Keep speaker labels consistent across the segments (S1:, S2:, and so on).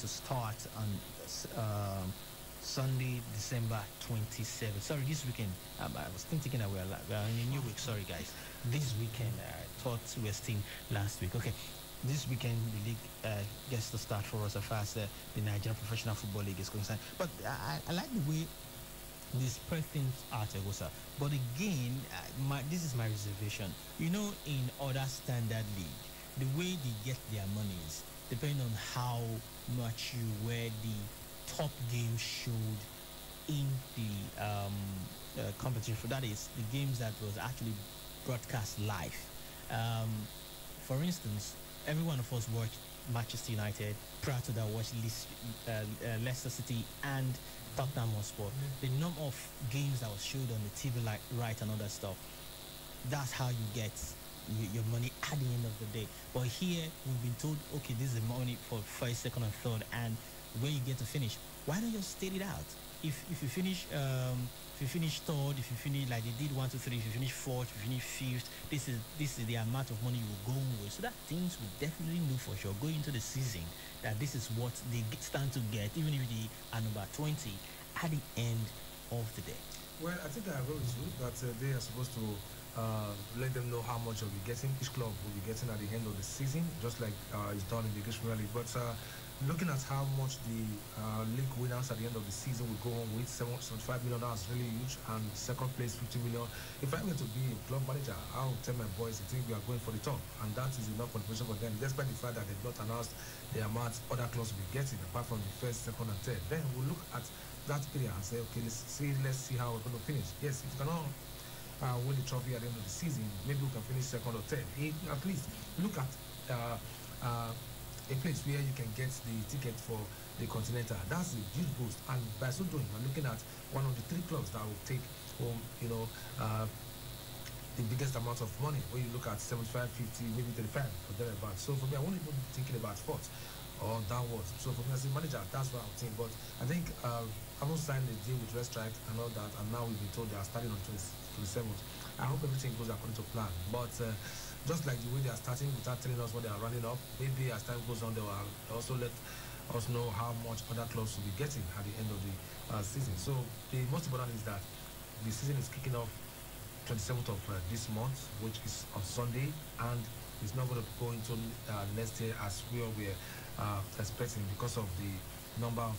S1: to start on Sunday, December 27th. Sorry, this weekend. I was thinking that we're in a new week. Sorry, guys. This weekend, I thought we were still last week. Okay. This weekend, the league gets to start for us as far as the Nigerian Professional Football League is concerned. But I like the way they spread things out, Egosa. But again, this is my reservation. You know, in other standard league, the way they get their monies depending on how much you wear the top game showed in the competition. That is, the games that was actually broadcast live. For instance, every one of us watched Manchester United. Prior to that, watched Leicester City and Tottenham Hotspur. The number of games that was showed on the TV, like right and other stuff. That's how you get your money at the end of the day. But here we've been told, okay, this is the money for first, second, and third, and where you get to finish. Why don't you just state it out? If you finish third, if you finish like they did 1, 2, 3, if you finish fourth, if you finish fifth, this is the amount of money you will go with. So that teams will definitely know for sure going into the season that this is what they stand to get, even if they are number 20 at the end of the day.
S2: Well, I think I agree with you that they are supposed to let them know how much will be getting. Each club will be getting at the end of the season, just like it's done in the English Premier League. But looking at how much the league winners at the end of the season will go on with, 75 million, that's really huge, and second place 50 million. If I'm going to be a club manager, I'll tell my boys, I think we are going for the top, and that is enough motivation for them, despite the fact that they've not announced the amount other clubs will be getting, apart from the first, second, and third. Then we'll look at that period and say, okay, let's see how we're going to finish. Yes, if you cannot win the trophy at the end of the season, maybe we can finish second or third. At least look at a place where you can get the ticket for the Continental. That's a huge boost, and by so doing, we're looking at one of the 3 clubs that will take home, the biggest amount of money. When you look at 75, 50, maybe 35 or thereabouts. So for me, I won't even be thinking about fourth or downwards. So for me as a manager, that's what I would think. But I think I haven't signed a deal with Red Strike and all that, and now we've been told they are starting on 27th. I hope everything goes according to plan. But just like the way they are starting without telling us what they are running up, maybe as time goes on, they will also let us know how much other clubs will be getting at the end of the season. So the most important is that the season is kicking off 27th of this month, which is on Sunday, and it's not going to go into next year as we were expecting because of the number of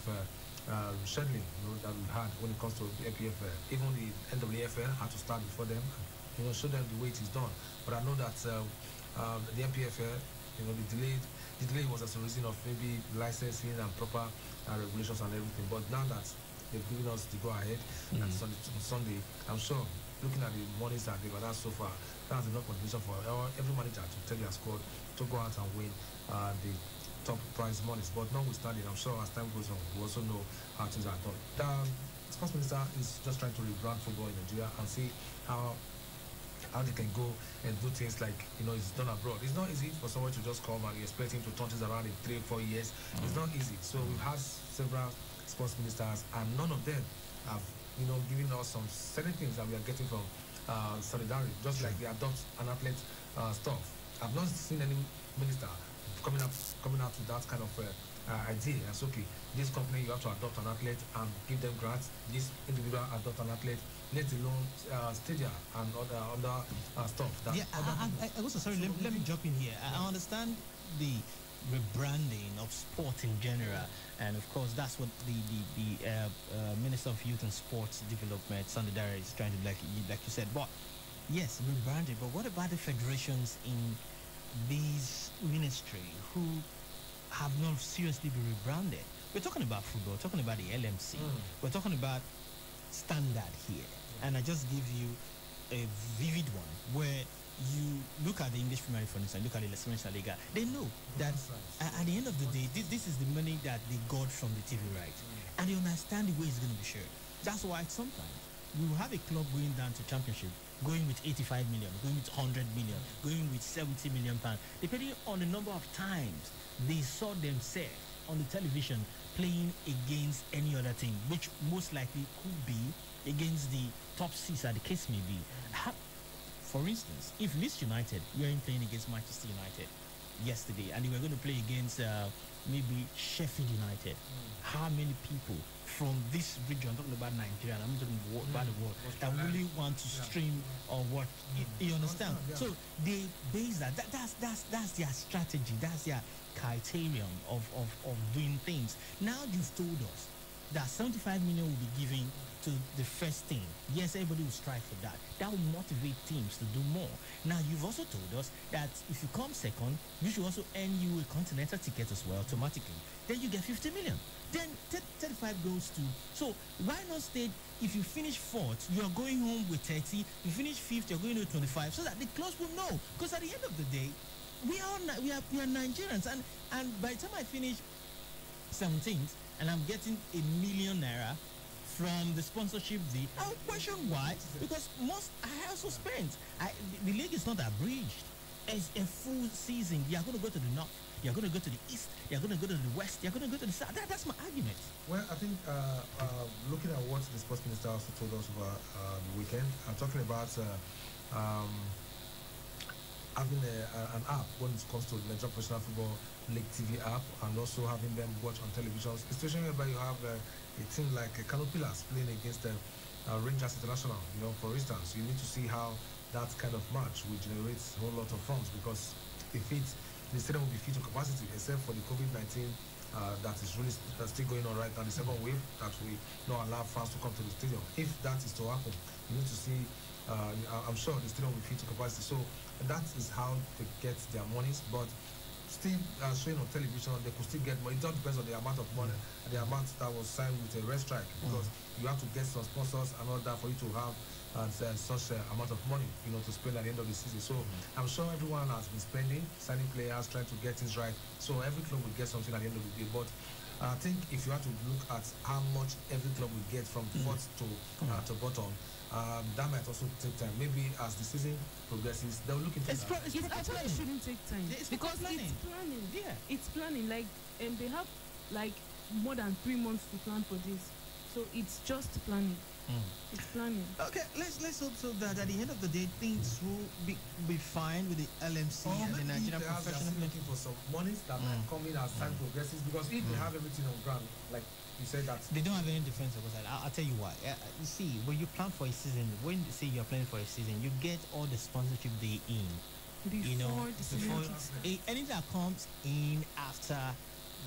S2: scheduling that we've had when it comes to the APFL. Even the NWFL had to start before them, show them the way it is done. But I know that the NPFL, the delay was as a reason of maybe licensing and proper regulations and everything. But now that they've given us the go-ahead on Sunday, I'm sure, looking at the monies that they've had so far, that's enough motivation for every manager to tell their squad to go out and win the top prize monies. But notwithstanding, I'm sure as time goes on, we also know how things are done. The sports minister is just trying to rebrand football in Nigeria and see how they can go and do things like, it's done abroad. It's not easy for someone to just come and expect him to turn things around in 3-4 years. It's not easy. So we've had several sports ministers, and none of them have, given us some certain things that we are getting from Solidarity, just like they adopt an athlete stuff. I've not seen any minister coming out with that kind of idea. That's okay. This company, you have to adopt an athlete and give them grants. This individual adopt an athlete, let alone stadia and other stuff.
S1: I also sorry. Let me jump in here. I understand the rebranding of sport in general, and of course that's what the Minister of Youth and Sports Development, Sunday Dare, is trying to like you said. But yes, rebranding. But what about the federations in these ministry who have not seriously been rebranded? We're talking about football, talking about the LMC. We're talking about standard here. And I just give you a vivid one where you look at the English Premier League, for instance, look at the Spanish Liga. They know that at the end of the day, this is the money that they got from the TV right. And they understand the way it's going to be shared. That's why sometimes we will have a club going down to championship, going with 85 million, going with 100 million, going with 70 million pounds, depending on the number of times they saw themselves on the television playing against any other team, which most likely could be against the top 6, as the case may be. For instance, if Leeds United, you're playing against Manchester United, yesterday, and they were going to play against maybe Sheffield United. How many people from this region, I'm talking about Nigeria, and I'm talking about the world, that really want to stream or watch? You understand? So they base that's their strategy, that's their criterion of doing things. Now you've told us that 75 million will be given to the first team. Yes, everybody will strive for that. That will motivate teams to do more. Now, you've also told us that if you come second, you should also earn you a continental ticket as well automatically. Then you get 50 million. Then 35 goes to. So why not state if you finish fourth, you are going home with 30. You finish fifth, you're going to 25, so that the clubs will know. Because at the end of the day, we are Nigerians, and by the time I finish 17th and I'm getting ₦1 million from the sponsorship deal, I'll question why. Because I also spent. The league is not abridged. It's a full season. You're going to go to the north. You're going to go to the east. You're going to go to the west. You're going to go to the south. That's my argument.
S2: Well, I think looking at what the sports minister also told us about the weekend, I'm talking about having an app when it comes to the Nigerian Professional Football League TV app, and also having them watch on television. A situation whereby you have a team like Kano Pillars playing against Rangers International. You know, for instance, you need to see how that kind of match will generate a whole lot of funds, because if the stadium will be filled to capacity, except for the COVID-19 that is really still going on right now, the second wave that will not allow fans to come to the stadium. If that is to happen, you need to see. I'm sure the stadium will be filled to capacity. So that is how they get their monies, but still showing on television, they could still get money. It all depends on the amount of money, the amount that was signed with a red strike, because you have to get some sponsors and all that for you to have such amount of money, you know, to spend at the end of the season. So I'm sure everyone has been spending, signing players, trying to get things right. So every club will get something at the end of the day. But I think if you have to look at how much every club will get from fourth to bottom, that might also take time. Maybe as the season progresses, they'll look into that.
S3: It actually shouldn't take time, because it's planning.
S1: Yeah,
S3: it's planning. Like they have like more than 3 months to plan for this, so it's just planning. It's planning.
S1: Okay, let's hope so that at the end of the day things will be fine with the LMC and the Nigerian Professional.
S2: Looking for some monies that might come in as time progresses, because if they have everything on ground, like you said, that
S1: they don't have any defense of side. I'll tell you why. You see, when you plan for a season, when you say you're planning for a season, you get all the sponsorship they in.
S3: Before
S1: Anything that comes in after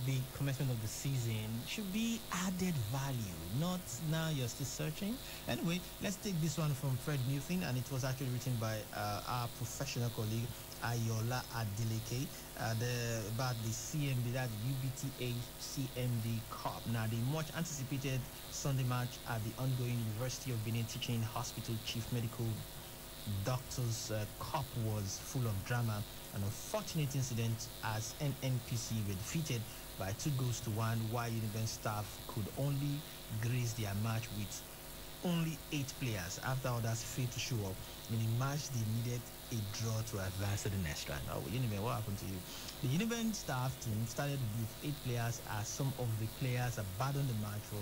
S1: the commencement of the season should be added value, not now you're still searching. Anyway, let's take this one from Fred Newton, and it was actually written by our professional colleague Ayola Adeleke about the CMB, that UBTA CMB Cup. Now, the much anticipated Sunday match at the ongoing University of Benin Teaching Hospital Chief Medical Doctors Cup was full of drama. An unfortunate incident as NNPC were defeated by 2-1, while Uniben staff could only grace their match with only 8 players after others failed to show up. In the match, they needed a draw to advance to the next round. Now, Uniben, what happened to you? The Uniben staff team started with 8 players as some of the players abandoned the match for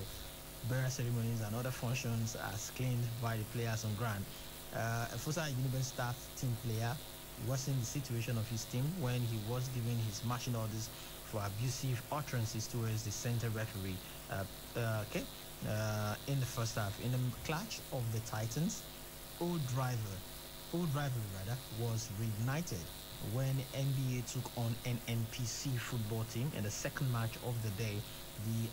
S1: burial ceremonies and other functions as claimed by the players on ground. A former Uniben staff team player worsened the situation of his team when he was given his marching orders for abusive utterances towards the center referee. In the first half, in the clash of the Titans, Old Rivalry was reignited when NBA took on NNPC football team in the second match of the day. The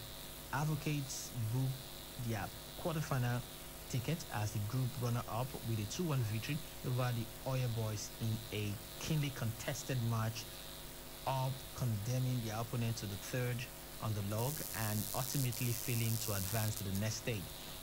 S1: Advocates booked their quarterfinal ticket as the group runner-up with a 2-1 victory over the Oya Boys in a keenly contested match, all condemning their opponent to the third on the log and ultimately failing to advance to the next stage.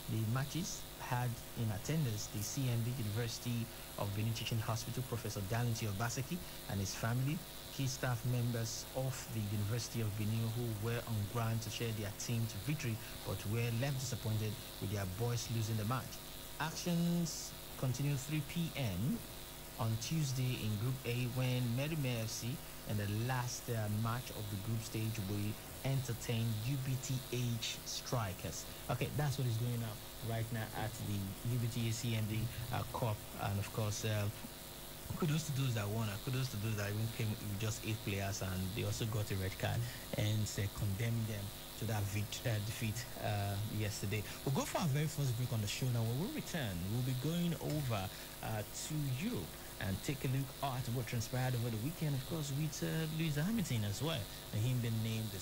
S1: The matches had in attendance the CMB University of Benin Teaching Hospital Professor Dalinti Obaseki and his family, key staff members of the University of Benin who were on ground to share their team to victory but were left disappointed with their boys losing the match. Actions continued 3 p.m. on Tuesday in Group A when Merime FC in the last match of the group stage will entertain UBTH Strikers. Okay, that's what is going on right now at the UBTH CMD Cup, and of course Kudos to those that won, and kudos to those that even came with just 8 players, and they also got a red card, and condemning them to that defeat yesterday. We'll go for our very first break on the show now. When we return, we'll be going over to Europe and take a look at what transpired over the weekend, of course, with Lewis Hamilton as well, and him being named the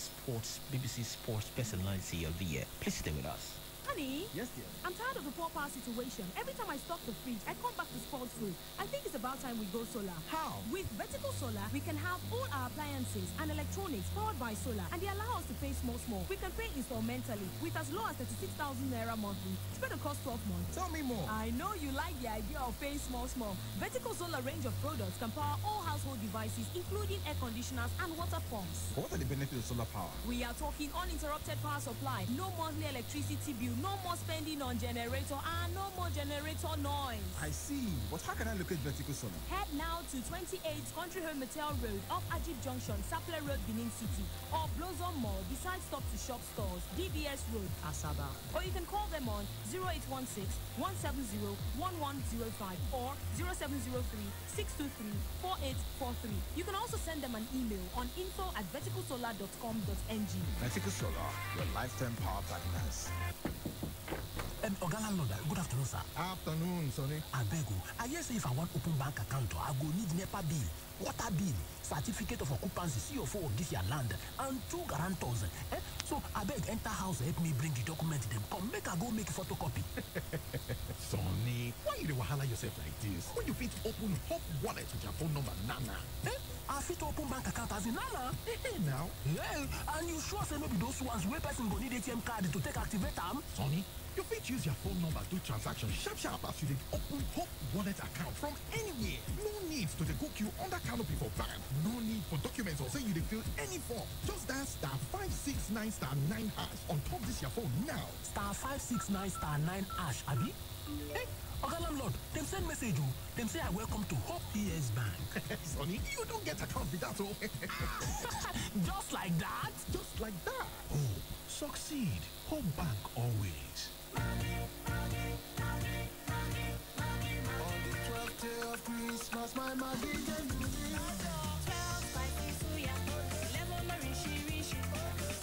S1: BBC Sports Personality of the Year. Please stay with us.
S4: Honey?
S5: Yes, dear.
S4: I'm tired of the poor power situation. Every time I stock the fridge, I come back to spoiled food. I think it's about time we go solar.
S5: How?
S4: With Vertical Solar, we can have all our appliances and electronics powered by solar, and they allow us to pay small. We can pay installmentally with as low as 36,000 naira monthly, spread across 12 months.
S5: Tell me more.
S4: I know you like the idea of paying small. Vertical Solar range of products can power all household devices, including air conditioners and water pumps.
S5: What are the benefits of solar power?
S4: We are talking uninterrupted power supply, no monthly electricity bill, no more spending on generator, and no more generator noise.
S5: I see. But how can I locate Vertical Solar?
S4: Head now to 28 Country Home Metal Road, off Ajib Junction, Sapler Road, Benin City, or Blossom Mall, beside Stop to Shop stores, DBS Road, Asaba. Or you can call them on 0816 170 1105 or 0703 623 4843. You can also send them an email on info@verticalsolar.com.ng.
S5: Vertical Solar, your lifetime power partners.
S6: Oga landlord, good afternoon, sir.
S5: Afternoon, Sonny.
S6: Abeg o, I hear say if I want open bank account, I go need NEPA bill, water bill, certificate of occupancy, CFO of this your land, and 2 guarantors. So abeg enter house, help me bring the document them. Come make I go make photocopy.
S7: Sonny, why you dey wahala yourself like this? When you fit open Hope Wallet with your phone number, Nana.
S6: I fit open bank account as in Nana.
S7: Now.
S6: Yeah, and you sure say no be those ones where person go need ATM card to take activate them?
S7: Sonny, you fit use your phone number do transaction sharp as you dey open Hope Wallet account from anywhere. No need to dey go queue under canopy for bank. No need for documents or say you dey fill any form. Just dial *569*9# on top this your phone now.
S6: *569*9#, abi? Oga landlord, them send message o. Them say I welcome to Hope ES Bank.
S7: Sonny, you don't get account with that, oh.
S6: Just like that?
S7: Just like that. Oh, succeed. Hope Bank always.
S8: On the 12th day of Christmas, my Maggie can do this. 12 spicy suya, 11 rishi.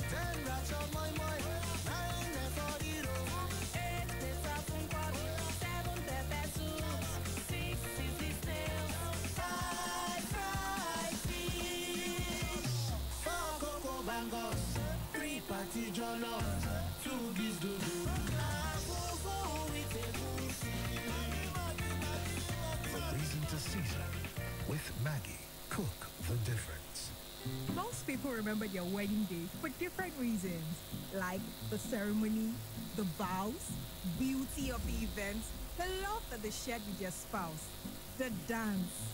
S8: 10 rats on my mind, 9 for the road. 8 pizza from Kwame, 7 pepper soups, 6 sizzling snails, 5 fried fish, 4 cocoa bangos, 3 party jollof, 2 beef dodo.
S7: To season with Maggie. Cook the difference.
S9: Most people remember their wedding day for different reasons, like the ceremony, the vows, beauty of the event, the love that they shared with their spouse, the dance,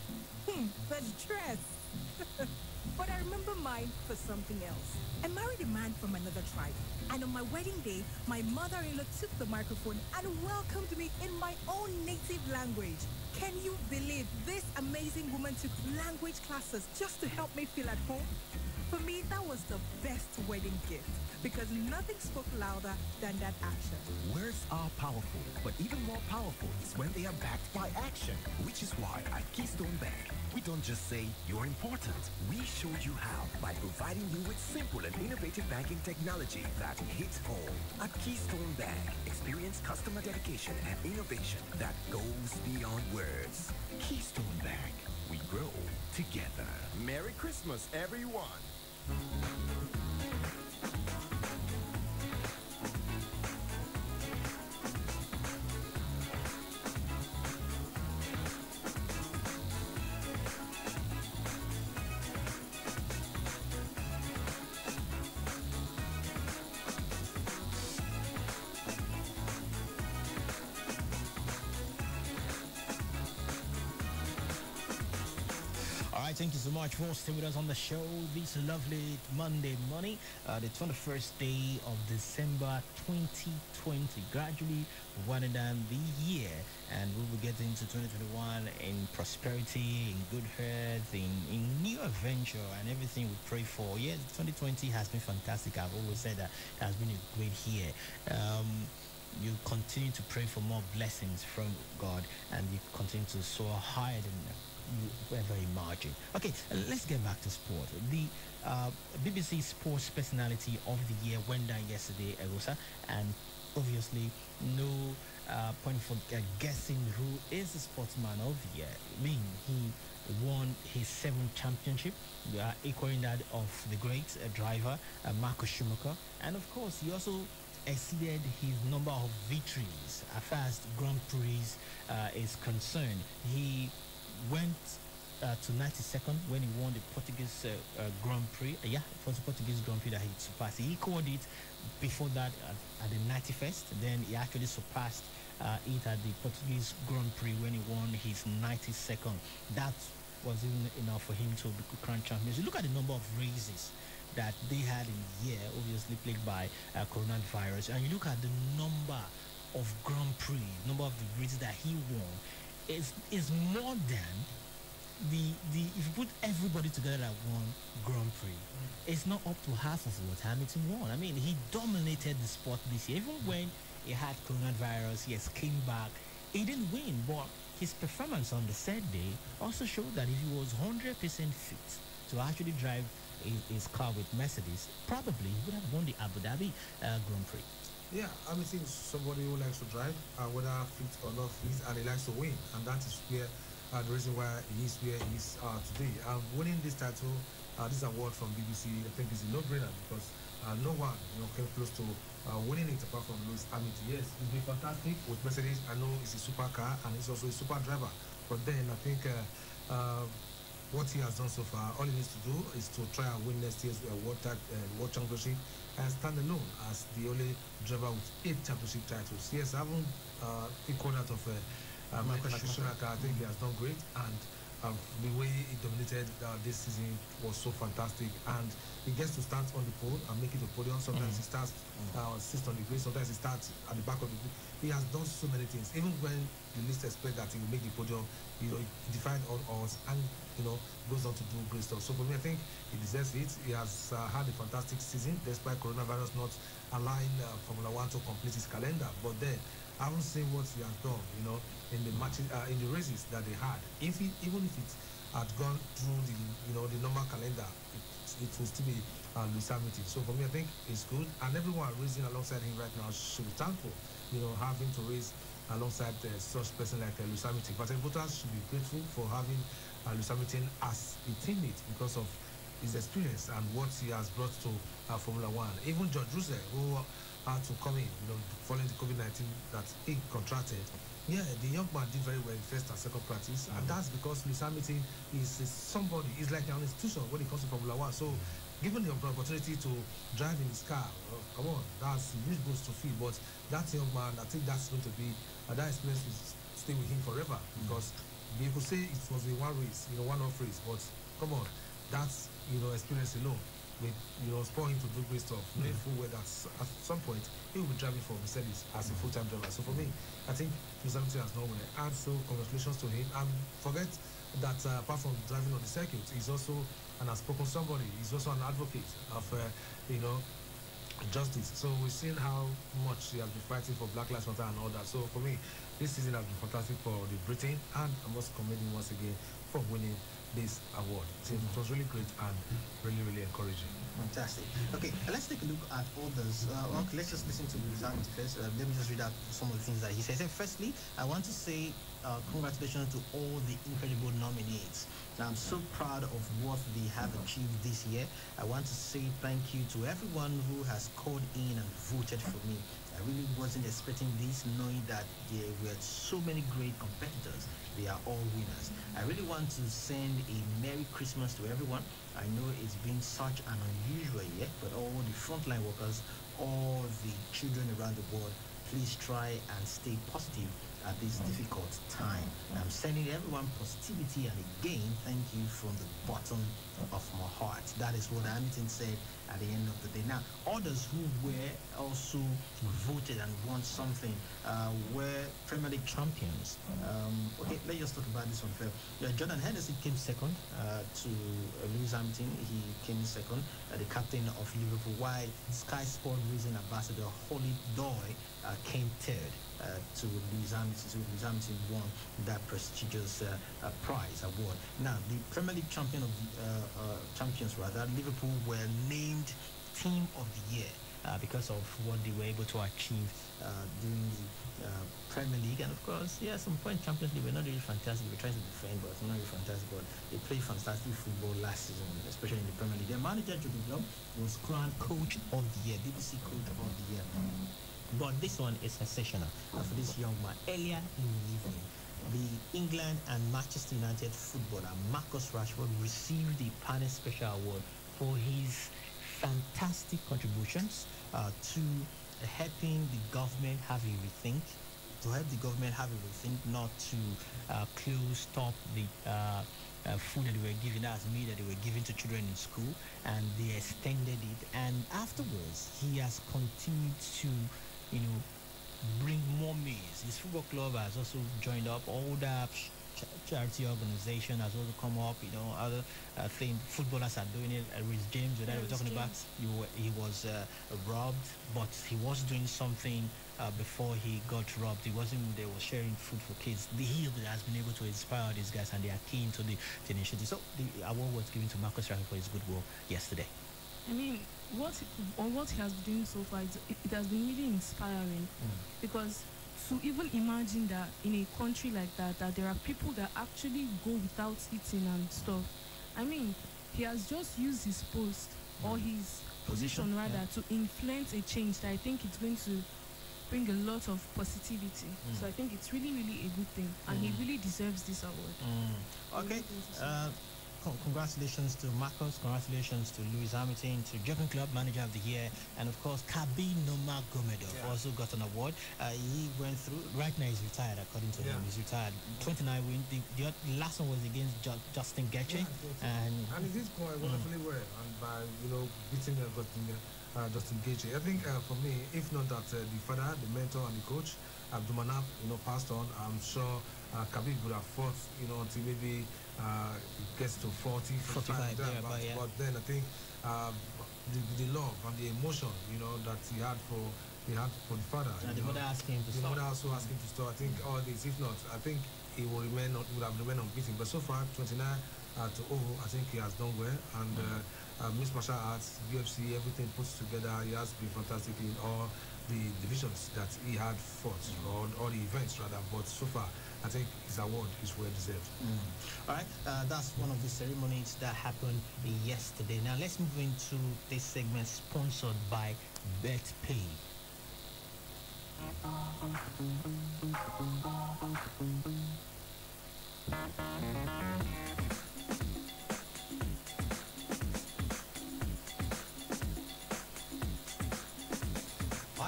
S9: the dress. But I remember mine for something else. I married a man from another tribe, and on my wedding day, my mother-in-law took the microphone and welcomed me in my own native language. Can you believe this amazing woman took language classes just to help me feel at home? For me, that was the best wedding gift because nothing spoke louder than that action.
S10: Words are powerful, but even more powerful is when they are backed by action, which is why at Keystone Bank, we don't just say you're important. We show you how by providing you with simple and innovative banking technology that hits home. At Keystone Bank, experience customer dedication and innovation that goes beyond words. Keystone Bank, we grow together. Merry Christmas, everyone.
S1: Thank you so much for staying with us on the show this lovely Monday morning, the 21st day of December 2020. Gradually winding down the year, and we will get into 2021 in prosperity, in good health, in new adventure, and everything we pray for. Yes, 2020 has been fantastic. I've always said that it has been a great year. You continue to pray for more blessings from God, and you continue to soar higher than you ever imagine. Okay, let's get back to sport. The BBC Sports Personality of the Year went down yesterday, Egosa, and obviously no point for guessing who is the sportsman of the year. I mean, he won his 7th championship, equaling that of the great driver Marco Schumacher, and of course he also exceeded his number of victories as far as Grand Prix is concerned. He went to 92nd when he won the Portuguese Grand Prix. Yeah, it was the Portuguese Grand Prix that he surpassed. He equaled it before that at the 91st. Then he actually surpassed it at the Portuguese Grand Prix when he won his 92nd. That was even enough for him to be crowned champion. You look at the number of races that they had in the year, obviously plagued by coronavirus, and you look at the number of Grand Prix, number of the races that he won, is more than the if you put everybody together that won Grand Prix, it's not up to half of what Hamilton won. I mean, he dominated the sport this year. Even when he had coronavirus, he has came back. He didn't win, but his performance on the third day also showed that if he was 100% fit to actually drive his car with Mercedes, probably he would have won the Abu Dhabi Grand Prix.
S2: Yeah, Hamilton is somebody who likes to drive, whether fit or not fit, and he likes to win, and that is where the reason why he is where he is today. Winning this title, this award from BBC, I think is a no-brainer because no one came close to winning it apart from Lewis Hamilton. Yes, he's been fantastic with Mercedes. I know it's a super car and he's also a super driver. But then I think what he has done so far, all he needs to do is to try and win next year's World Championship and stand alone as the only driver with 8 championship titles. Yes, I haven't equaled that of Michael Schumacher. I think he has done great, and the way he dominated this season was so fantastic. And he gets to start on the pole and make it a podium. Sometimes he starts assist on the grid. Sometimes he starts at the back of the grid. He has done so many things. Even when the least expect that he will make the podium, he defied all odds and goes on to do great stuff. So for me, I think he deserves it. He has had a fantastic season despite coronavirus not allowing Formula One to complete his calendar. But then I haven't seen what he has done, in the matches, in the races that they had. Even if it had gone through the normal calendar, it will still be Lewis Hamilton. So for me, I think it's good, and everyone racing alongside him right now should be thankful. Having to race alongside such person like Lewis Hamilton. But Bottas should be grateful for having Lewis Hamilton as a teammate because of his experience and what he has brought to Formula One. Even George Russell, who had to come in, following the COVID-19 that he contracted. Yeah, the young man did very well in first and second practice, and that's because Lewis Hamilton is somebody. He's like an institution when it comes to Formula One. So, given the opportunity to drive in his car, come on, that's a huge boost to feel. But that young man, I think that's going to be that experience will stay with him forever because you could say it was a one-off race, but come on, that's experience alone. Spur him to do great stuff, knowing full well that at some point he will be driving for Mercedes as a full-time driver. So for me, I think Lewis Hamilton has done well. And so congratulations to him. And forget that apart from driving on the circuit, he's also an outspoken somebody. He's also an advocate of justice. So we've seen how much he has been fighting for Black Lives Matter and all that. So for me, this season has been fantastic for the Britain, and I must commend him once again for winning this award. It was really great and really, really encouraging.
S1: Fantastic. Okay, let's take a look at others. Let's just listen to Lewis Hamilton first. Let me just read out some of the things that he says. Firstly, I want to say congratulations to all the incredible nominees. I'm so proud of what they have achieved this year. I want to say thank you to everyone who has called in and voted for me. I really wasn't expecting this, knowing that there were so many great competitors. They are all winners. I really want to send a Merry Christmas to everyone. I know it's been such an unusual year, but all the frontline workers, all the children around the world, please try and stay positive at this difficult time. I'm sending everyone positivity, and again, thank you from the bottom of my heart. That is what Hamilton said at the end of the day. Now, others who were also voted and won something were Premier League champions. Okay, let's just talk about this one first. Jordan Henderson came second to Lewis Hamilton. He came second, the captain of Liverpool, while Sky Sport Racing ambassador Holly Doyle came third. to Lewis Hamilton. So Lewis Hamilton won that prestigious prize award. Now, the Premier League champion of the champions, rather, Liverpool were named Team of the Year because of what they were able to achieve during the Premier League. And of course, yeah, some point Champions League were not really fantastic. They were trying to defend, but not really fantastic. But they played fantastic football last season, especially in the Premier League. Their manager, Jurgen Klopp, was crowned Coach of the Year, BBC Coach of the Year. But this one is sensational for this young man. Earlier in the evening, the England and Manchester United footballer Marcus Rashford received the Panis Special Award for his fantastic contributions to helping the government have a rethink, not to stop the food that they were giving, as meal that they were giving to children in school, and they extended it. And afterwards, he has continued to, bring more meals. His football club has also joined up. Older charity organization has also come up. Other things footballers are doing it. Rhys James, that we're talking about, he was robbed, but he was doing something before he got robbed. They was sharing food for kids. He has been able to inspire these guys, and they are keen to the initiative. So the award was given to Marcus Rashford for his good work yesterday.
S3: I mean, what he has been doing so far, it has been really inspiring, because to even imagine that in a country like that there are people that actually go without eating and stuff. I mean, he has just used his post or his position rather to influence a change that I think it's going to bring a lot of positivity. So I think it's really, really a good thing, and he really deserves this award.
S1: Okay. Congratulations to Marcus, congratulations to Lewis Hamilton, to Jurgen Klopp, Manager of the Year, and of course Kabi Nurmagomedov also got an award. He went through, right now he's retired according to him, he's retired. 29 wins, the last one was against Justin Gaethje, and
S2: he did quite wonderfully well, and by beating Justin Gaethje. I think for me, if not that the father, the mentor and the coach, Abdulmanap, passed on, I'm sure Khabib would have fought, until maybe gets to 40, 45, but then I think the love and the emotion, that he had for the father.
S1: And the mother asked him to stop.
S2: The mother also asked him to stop. I think all this, if not, I think he would have remained unbeaten. But so far, 29 to 0, I think he has done well. And Mixed Martial Arts, UFC, everything put together, he has been fantastic in all the divisions that he had fought, or all the events rather. But so far, I think his award is well deserved.
S1: All right, that's one of the ceremonies that happened yesterday. Now let's move into this segment sponsored by BetPay.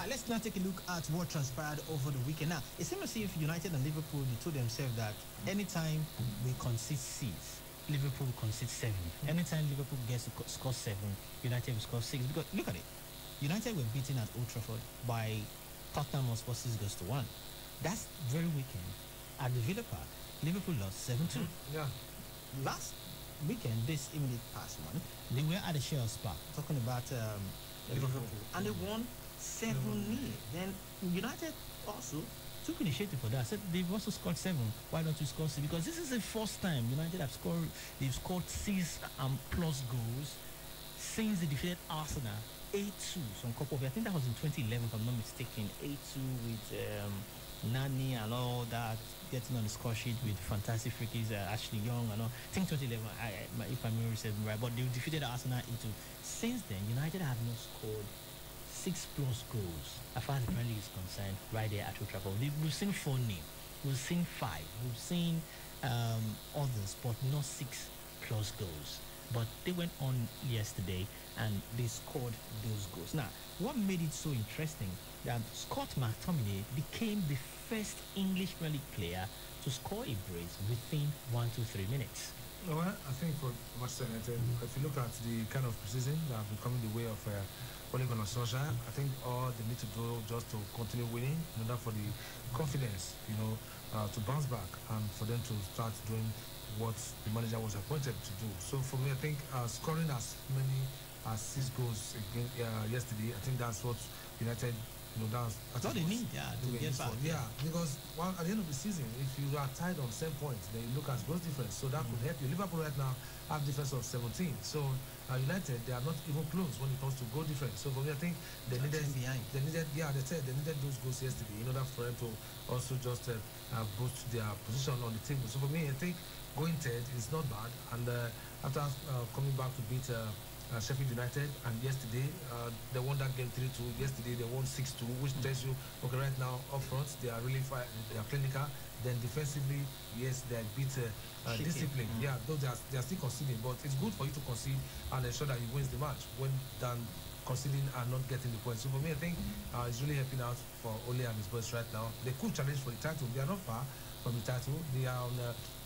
S1: Let's now take a look at what transpired over the weekend. Now, it seems as if United and Liverpool, they told themselves that anytime we concede 6, Liverpool concedes 7. Anytime Liverpool gets to score 7, United will score 6. Because look at it, United were beaten at Old Trafford by Tottenham Hotspur 6-1. That's very weekend. At the Villa Park, Liverpool lost 7-2.
S2: Yeah.
S1: Last weekend, this immediate past one, they were at the Shell Park talking about Liverpool, and they won 7-0. Then United also took initiative for that. Said they've also scored 7. Why don't you score 6? Because this is the first time United have scored. They've scored 6 plus goals since they defeated Arsenal 8-2. Some couple of, I think that was in 2011, if I'm not mistaken. 8-2 with Nani and all that, getting on the score sheet with fantastic free kicks, Ashley Young and all. I think 2011, if my memory serves me right. But they defeated Arsenal 8-2. Since then, United have not scored 6 plus goals as far as the Premier League is concerned, right there at Old Trafford. We've seen 4 names, we've seen 5, we've seen others, but not 6 plus goals. But they went on yesterday and they scored those goals. Now, what made it so interesting that Scott McTominay became the first English Premier League player to score a brace within 1 to 3 minutes.
S2: Well, I think for Manchester United, if you look at the kind of precision that have been coming the way of Ole Gunnar Solskjaer, I think all they need to do just to continue winning in order for the confidence, to bounce back and for them to start doing what the manager was appointed to do. So for me, I think scoring as many as 6 goals again yesterday, I think that's what United that's
S1: what they need, yeah, to get back.
S2: Yeah, because at the end of the season, if you are tied on same points, then you look at goal difference, so that could help you. Liverpool right now have difference of 17, so United, they are not even close when it comes to goal difference. So for me, I think they needed those goals yesterday in order for them to also just boost their position on the table. So for me, I think going third is not bad, and after coming back to beat Sheffield United, and yesterday they won that game 3-2. Yesterday they won 6-2, which tells you, okay, right now up front they are really they are clinical. Then defensively, yes, they are a bit disciplined. Yeah, though they are still conceding, but it's good for you to concede and ensure that you wins the match when than conceding and not getting the points. So for me, I think it's really helping out for Ole and his boys right now. They could challenge for the title. They are not far from the title. They are on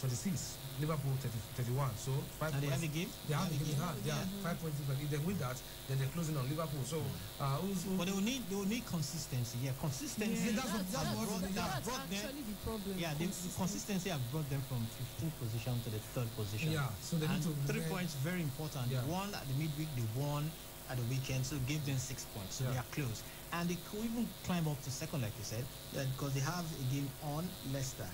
S2: 26. Liverpool 31. So 5 points.
S1: They have a game?
S2: They have a game in hand. Yeah, 5 points different. If they win that, then they're closing on Liverpool. So
S1: but they will need consistency. Yeah, consistency.
S3: Yeah, that's actually the problem.
S1: Yeah, the consistency have brought them from 15th position to the 3rd position.
S2: Yeah, so they need to
S1: 3 points very important.
S2: Yeah.
S1: One at the midweek, they won at the weekend, so give them 6 points. So they are close, and they could even climb up to second, like you said, because they have a game on Leicester.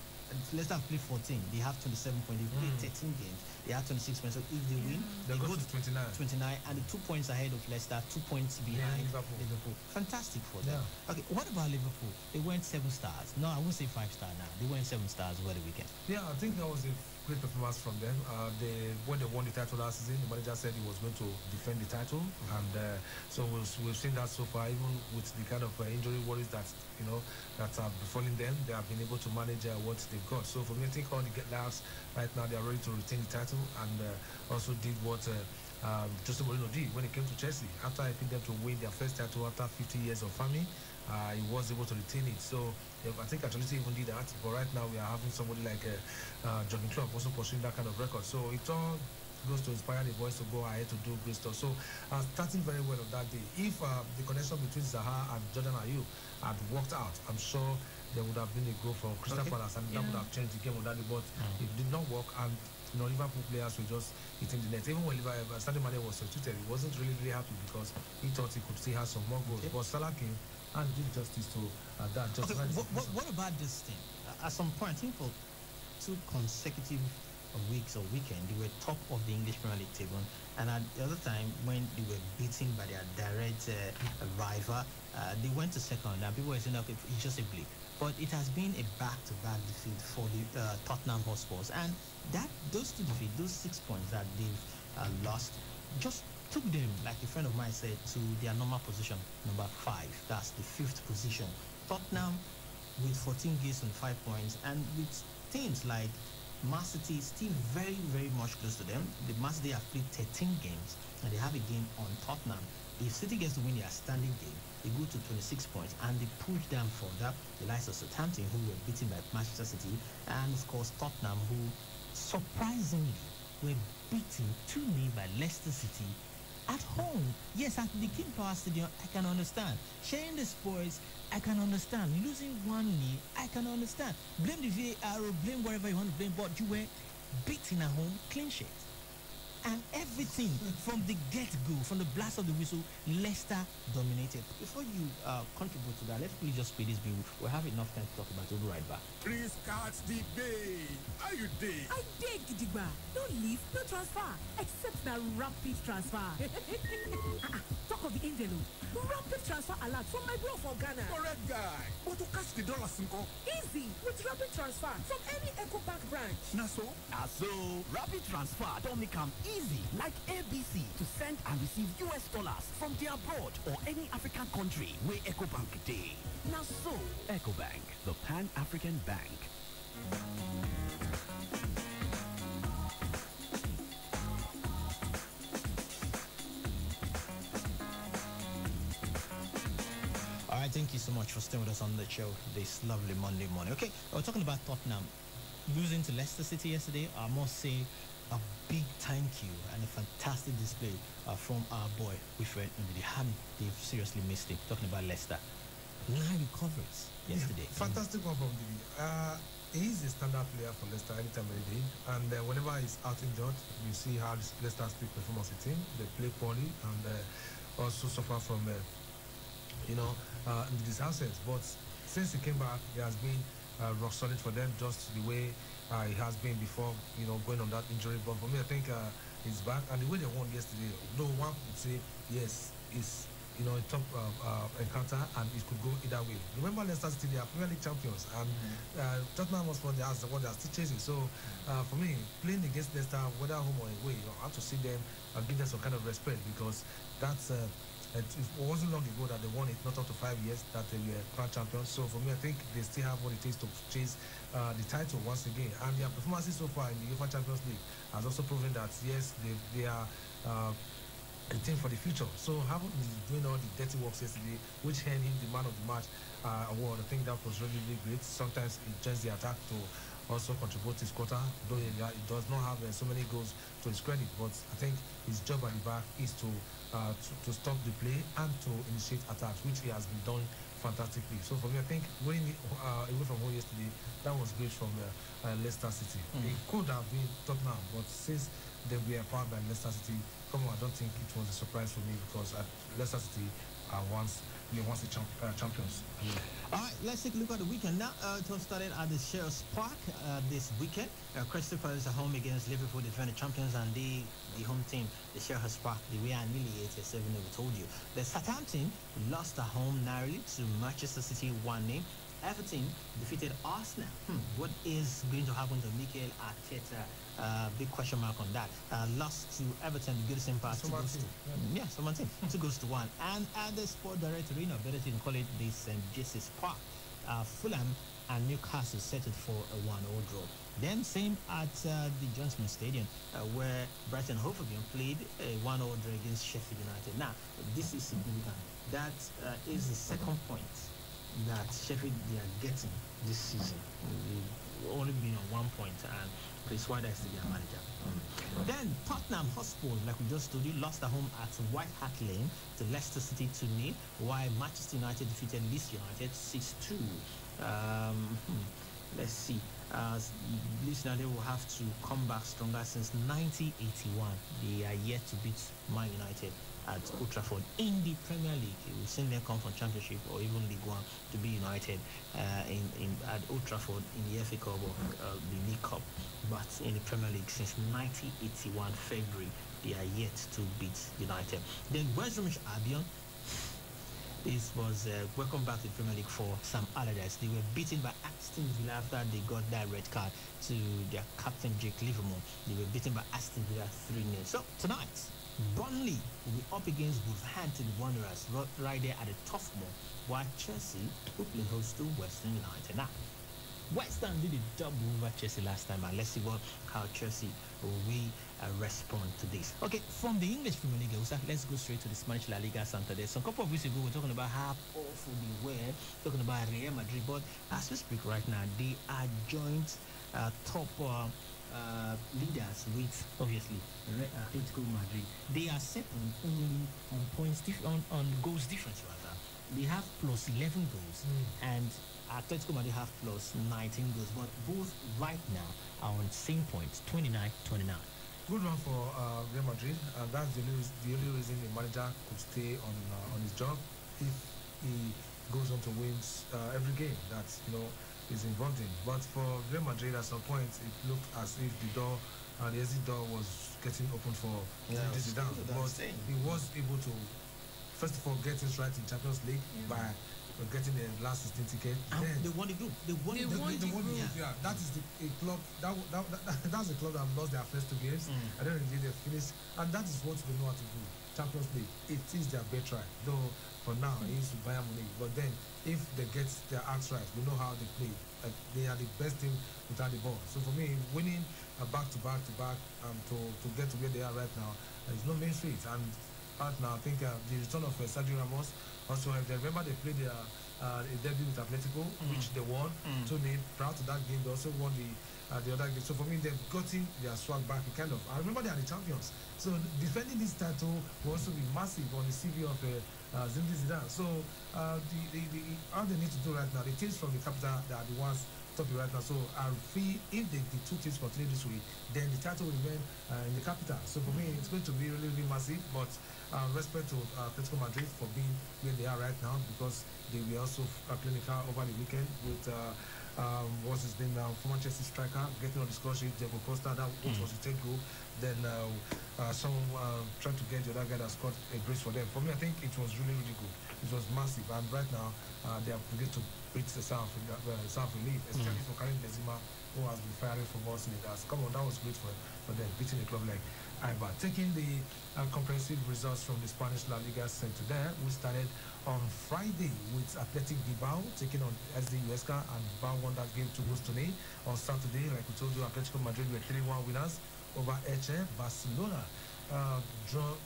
S1: Leicester have played 14. They have 27 points. They played 13 games. They have 26 points. So if they win,
S2: they go to 29.
S1: 29, and the 2 points ahead of Leicester, 2 points behind Liverpool. Fantastic for them. Yeah. Okay, what about Liverpool? They went 7 stars. No, I won't say 5 star now. They went 7 stars over the weekend.
S2: Yeah, I think that was a great performance from them. When they won the title last season, the manager said he was going to defend the title, and so we've seen that so far. Even with the kind of injury worries that that are befalling them, they have been able to manage what they've got. So for me, I think all the lads right now, they are ready to retain the title, and also did what Jose Mourinho did when it came to Chelsea. After I picked them to win their first title after 50 years of farming, he was able to retain it. So I think Ancelotti even did that. But right now we are having somebody like Jurgen Klopp also pursuing that kind of record. So it all goes to inspire the boys to go ahead to do great stuff. So starting very well on that day. If the connection between Zaha and Jordan Ayew had worked out, I'm sure there would have been a goal for Crystal Palace, and that would have changed the game on that day. But it did not work, and Liverpool players were just hitting the net. Even when Sadio Mane was substituted, he wasn't really happy because he thought he could still have some more goals. But Salah came and did justice to that.
S1: What about this thing? At some point, I think for 2 consecutive weeks or weekend, they were top of the English Premier League table, and at the other time when they were beaten by their direct rival, they went to second. Now people were saying, okay, it's just a blip, but it has been a back-to-back defeat for the Tottenham Hotspurs, and those 2 defeats, those 6 points that they've lost, just took them, like a friend of mine said, to their normal position, number 5. That's the 5th position. Tottenham with 14 games and 5 points, and with teams like Man City is still very, very much close to them. The Man City have played 13 games, and they have a game on Tottenham. If City gets to win their standing game, they go to 26 points, and they push them further. The likes of Southampton, who were beaten by Manchester City, and of course Tottenham, who surprisingly were beaten 2-0 by Leicester City at home. Yes, at the King Power Stadium, I can understand. Sharing the spoils, I can understand. Losing 1-0, I can understand. Blame the VAR or blame whatever you want to blame, but you were beaten at home, clean sheet. And everything from the get-go, from the blast of the whistle, Leicester dominated. Before you contribute to that, let's please just play this bill. We'll have enough time to talk about it. We'll be right back.
S7: Please catch the bay. How you dig?
S11: I dig, Gidigba. No leave, no transfer. Except that rapid transfer. Talk of the angel. Rapid transfer alert from my bro for Ghana.
S7: Correct guy. But to catch the dollar sinko.
S11: Easy with rapid transfer from any EcoBank branch.
S7: Naso?
S6: Rapid transfer don't make them easy like ABC to send and receive US dollars from the abroad or any African country where EcoBank day. Now so, EcoBank, the Pan-African Bank.
S1: All right, thank you so much for staying with us on the show this lovely Monday morning. Okay, we're talking about Tottenham losing to Leicester City yesterday. I must say a big thank you and a fantastic display from our boy Wilfred Ndidi. They've seriously missed it. Talking about Leicester. 9 recoveries yesterday.
S2: Fantastic one from Ndidi. He's a standard player for Leicester anytime, any day. And whenever he's out injured, you see how Leicester still perform as a team. They play poorly and also suffer from in this absence. But since he came back, he has been rock solid for them, just the way he has been before, going on that injury. But for me, I think he's back, and the way they won yesterday, no one would say yes, it's a top encounter, and it could go either way. Remember, Leicester City, they are Premier League champions, and Tottenham was what they are still chasing. So for me, playing against Leicester, whether home or away, I have to see them and give them some kind of respect, because that's. It wasn't long ago that they won it, not up to 5 years that they were crowned champions. So for me, I think they still have what it takes to chase the title once again. And their performances so far in the UEFA Champions League has also proven that yes, they are a team for the future. So having doing all the dirty works yesterday, which earned him the man of the match award, I think that was really, really great. Sometimes it just the attack to also contribute his quota, though he does not have so many goals to his credit. But I think his job at the back is to stop the play and to initiate attacks, which he has been done fantastically. So for me, I think winning away from home yesterday, that was great from Leicester City. It could have been Tottenham, but since they were powered by Leicester City, I don't think it was a surprise for me, because Leicester City are once the champions.
S1: All right, let's take a look at the weekend now. It all started at the Shells Park this weekend. Crystal Palace are home against Liverpool, defending champions, and the home team, the Shells Park, they were annihilated 7-0, we told you. The Southampton lost at home narrowly to Manchester City 1-0. Everton defeated Arsenal. What is going to happen to Mikel Arteta? Big question mark on that. Lost to Everton, the Goodison Park. 2 goes to 1. And at the Sport Direct Arena, better to call it the St. James' Park, Fulham and Newcastle settled for a 1-0 draw. Then same at the John Smith Stadium, where Brighton Hove Albion played a 1-0 draw against Sheffield United. Now, this is significant. That is the second point that Sheffield they are getting this season. They've only been on 1 point, and Chris Wilder is still their manager. Then Tottenham Hotspur, like we just told you, lost at home at White Hart Lane to Leicester City 2-0, while Manchester United defeated Leeds United 6-2. Let's see. Leeds United will have to come back stronger since 1981. They are yet to beat Man United at Old Trafford in the Premier League. We've seen them come from Championship or even League One to be united at Old Trafford in the FA Cup or the League Cup, but in the Premier League since 1981 February, they are yet to beat United. Then West Bromwich Albion. This was welcome back to the Premier League for Sam Allardyce. They were beaten by Aston Villa after they got that red card to their captain Jake Livermore. They were beaten by Aston Villa 3-0. So tonight, Burnley will be up against Wolverhampton Wanderers right there at the Toughmore, while Chelsea will play host to West Ham United. Now, West Ham did a double over Chelsea last time, and let's see how Chelsea will respond to this. Okay, from the English Premier League, let's go straight to the Spanish La Liga Santander. So a couple of weeks ago, we were talking about how awful they were, talking about Real Madrid, but as we speak right now, they are joint top leaders with obviously Atletico Madrid. They are second only on points on goals difference rather. They have plus 11 goals and Atletico Madrid have plus 19 goals, but both right now are on same points, 29-29.
S2: Good one for Real Madrid, and that's the only reason the manager could stay on his job if he goes on to win every game that is involved in. But for Real Madrid, at some point, it looked as if the exit door was getting open for Zidane. But he was able to, first of all, get it right in Champions League by getting the last 16 ticket.
S1: They won the group. They won the group.
S2: Yeah, that is a club that's a club that lost their first 2 games. And then they finished, and that is what they know how to do. Champions League, it is their birthright. Though for now it is Bayern Munich, but then if they get their acts right, we know how they play. They are the best team without the ball. So for me, winning back to back to get to where they are right now is no mean feat. And right now, I think the return of Sergio Ramos also helped them. Remember, they played their debut with Atletico, which they won. So prior to that game, they also won the other game. So for me, they've gotten their swag back. I remember they are the champions. So defending this title will also be massive on the CV of Zinedine Zidane. So how they need to do right now, the teams from the capital, they are the ones stop it right now. So I feel if the two teams continue this way, then the title will remain in the capital. So for me, it's going to be really, really massive. But respect to Atletico Madrid for being where they are right now, because they were also clinical over the weekend with what's his name now, former Chelsea striker, getting on the score sheet, Diego Costa. That was a take goal. Then someone trying to get the other guy that scored a brace for them. For me, I think it was really, really good. It was massive, and right now they are beginning to reach the sound relief, especially for Karim Benzema, who has been firing for balls in the gas. Come on, that was great for them, beating a club like Eibar. Taking the comprehensive results from the Spanish La Liga Center there, we started on Friday with Athletic Bilbao taking on SD Huesca, and Bilbao won that game 2 goals to nil. On Saturday, like we told you, Atletico Madrid were 3-1 winners over Elche. Barcelona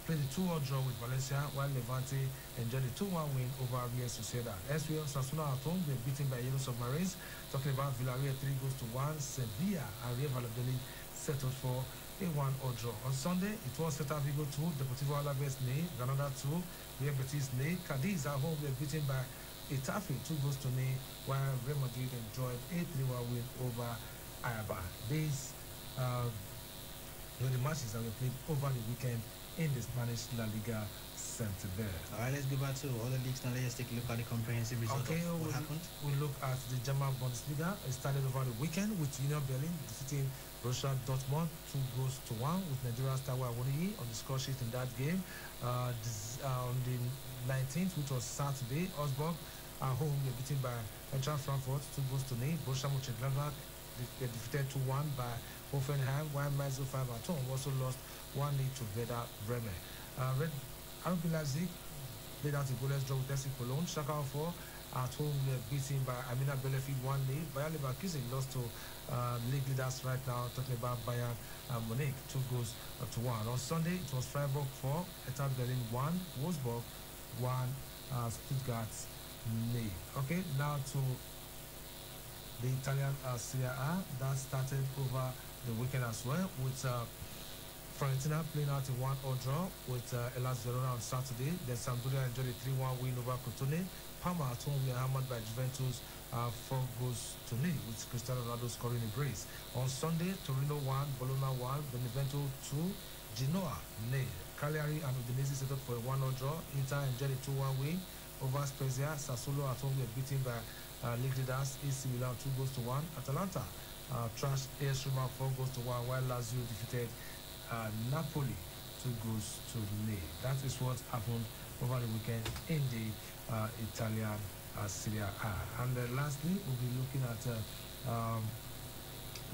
S2: played a 2-1 draw with Valencia, while Levante enjoyed a 2-1 win over Real Sociedad. Elsewhere, Osasuna at home were beaten by Yellow Submarines. Talking about Villarreal 3-1. Sevilla and Real Valladolid settled for a 1-0 draw. On Sunday, it was Celta Vigo 2, Deportivo Alaves 0, Granada 2, Real Betis 0. Cadiz at home were beaten by Getafe 2 goals to 0, while Real Madrid enjoyed a 3-1 win over Eibar. These were the matches that were played over the weekend in the Spanish La Liga Center there.
S1: All right, let's go back to other leagues now. Let's take a look at the comprehensive results.
S2: Okay,
S1: of what happened.
S2: We look at the German Bundesliga. It started over the weekend with Union Berlin defeating Borussia Dortmund 2 goals to 1, with Nigerian star Awoniyi on the score sheet in that game. On the 19th, which was Saturday, Augsburg at home were beaten by Eintracht Frankfurt 2 goals to 0. Borussia Mönchengladbach defeated 2-1 by Hoffenheim, while Mainz 05 at home also lost 1-0 to Werder Bremen. RB Leipzig played out a goalless draw with FC Cologne. Schalke 04 at home were beaten by Arminia Bielefeld 1-0. Bayer Leverkusen lost to league leaders right now, talking about Bayern Munich 2 goals to 1. On Sunday, it was Freiburg 4, Hertha Berlin 1, Wolfsburg 1, Stuttgart 0. Okay, now to the Italian Serie A that started over the weekend as well, with Fiorentina playing out a 1-0 draw with Hellas Verona on Saturday. Then Sampdoria enjoyed a 3-1 win over Crotone. Parma at home were hammered by Juventus 4 goals to 0, with Cristiano Ronaldo scoring a brace. On Sunday, Torino 1, Bologna 1, Benevento 2, Genoa 0. Cagliari and Udinese settled for a 1-0 draw. Inter enjoyed a 2-1 win over Spezia. Sassuolo at home were beaten by league leaders AC Milan 2 goals to 1. Atalanta trashed AS Roma 4 goals to 1, while Lazio defeated Napoli 2 goals to 0. That is what happened over the weekend in the Italian Serie A. And lastly, we'll be looking at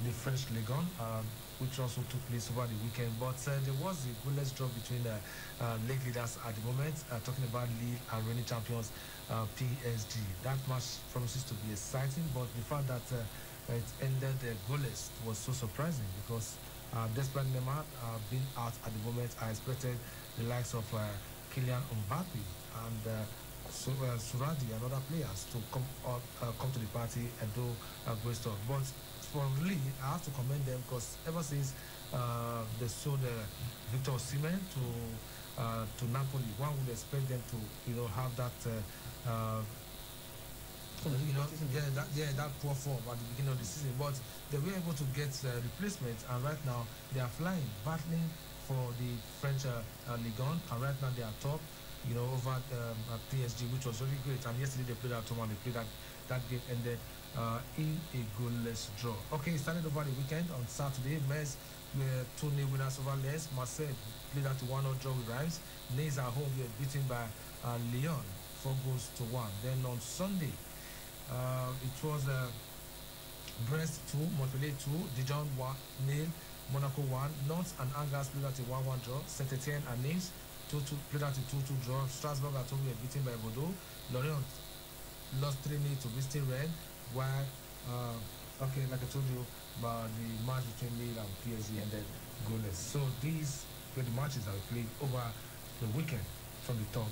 S2: the French Ligue 1, which also took place over the weekend. But there was a goalless draw between league leaders at the moment, talking about Lille and reigning champions PSG. That match promises to be exciting, but the fact that it ended goalless was so surprising, because despite Neymar being out at the moment, I expected the likes of Kylian Mbappe and Suradi and other players to come to the party and do great stuff. But for Lille, I have to commend them, because ever since they sold Victor Osimhen to Napoli, one would expect them to have that that poor form at the beginning of the season, but they were able to get replacements, and right now they are flying, battling for the French Ligue 1, and right now they are top, over at PSG, which was really great. And yesterday they played at home, and they played that game ended in a goalless draw. Okay, it started over the weekend. On Saturday, Metz were 2-0 winners over Lens. Marseille played at 1-0 draw with Reims. Nice at home were beaten by Lyon 4 goals to 1. Then on Sunday, it was Brest 2, Montpellier 2, Dijon 1-0, Monaco 1, Nantes and Angers played at a 1-1 draw. Saint-Etienne and Nice played at a 2-2 draw. Strasbourg at home were beaten by Bordeaux. Lorient lost 3-0 to Visiting Rennes, while like I told you, the match between Lille and PSG ended goalless. So these were the matches that we played over the weekend from the top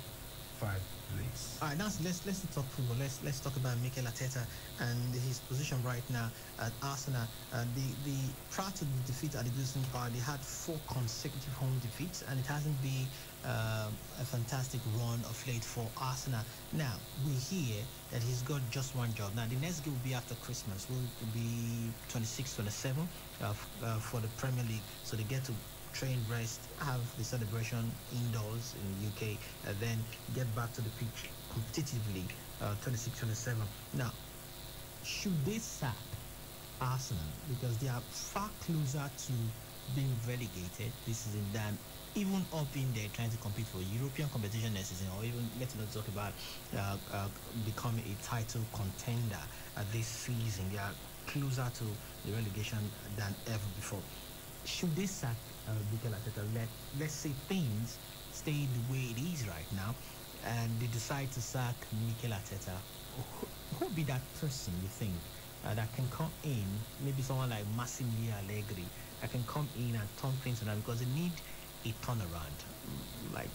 S2: 5 leagues.
S1: All right, now let's talk football. Let's talk about Mikel Arteta and his position right now at Arsenal. The prior to the defeat at the Goodison Park, they had 4 consecutive home defeats, and it hasn't been a fantastic run of late for Arsenal. Now we hear that he's got just one job. Now the next game will be after Christmas. Will be 26, 27 for the Premier League. So they get to train, rest, have the celebration indoors in the UK, and then get back to the pitch competitively 26, 27. Now, should they sack Arsenal because they are far closer to being relegated this season than even up in there trying to compete for European competition next season, or even let's not talk about becoming a title contender this season? They are closer to the relegation than ever before. Should they sack Mikel Arteta? Let's say things stay the way it is right now, and they decide to sack Mikel Arteta. Who would be that person you think that can come in? Maybe someone like Massimiliano Allegri that can come in and turn things around, because they need a turnaround. Like,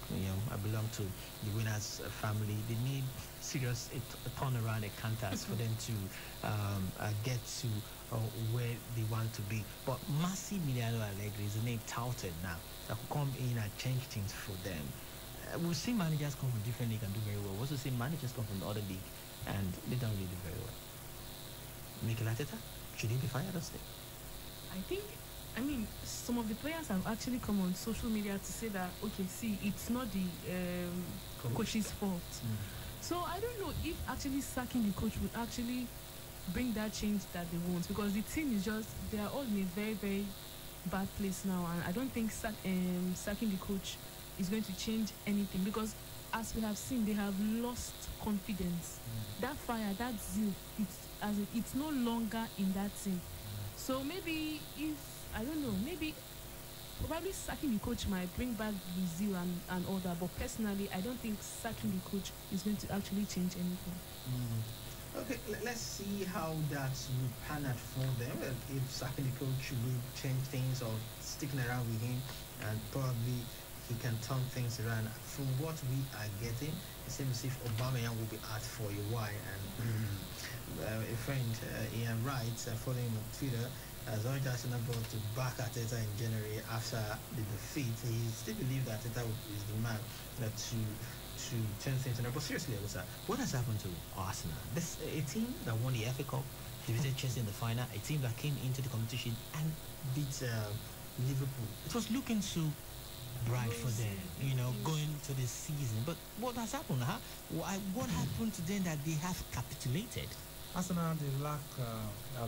S1: I belong to the winners family. They need serious a turnaround, a canvas for them to get to where they want to be. But Massimiliano Allegri is a name touted now that could come in and change things for them. We'll see managers come from different leagues and do very well. We'll also see managers come from the other league and they don't really do very well. Mikel Arteta, should he be fired or stay?
S3: I mean, some of the players have actually come on social media to say that, okay, see, it's not the coach's fault. So I don't know if actually sacking the coach would actually bring that change that they want, because the team is just, they are all in a very, very bad place now, and I don't think sacking the coach is going to change anything, because as we have seen, they have lost confidence. That fire, that zeal, it's no longer in that team. So maybe probably sacking the coach might bring back the zeal and all that, but personally I don't think sacking the coach is going to actually change anything.
S1: Okay, let's see how that will pan out for them. If sacking the coach will change things, or sticking around with him, and probably he can turn things around. From what we are getting, it seems as if Aubameyang will be out for a while, and a friend, Ian Wright, following him on Twitter, as urged Arsenal board to back Arteta in January after the defeat. He still believes that Arteta is the man to turn things around. But seriously, what has happened to Arsenal? This a team that won the FA Cup, defeated Chelsea in the final, a team that came into the competition and beat Liverpool. It was looking so bright for them, going to this season. But what has happened? What happened to them that they have capitulated?
S2: Arsenal, they lack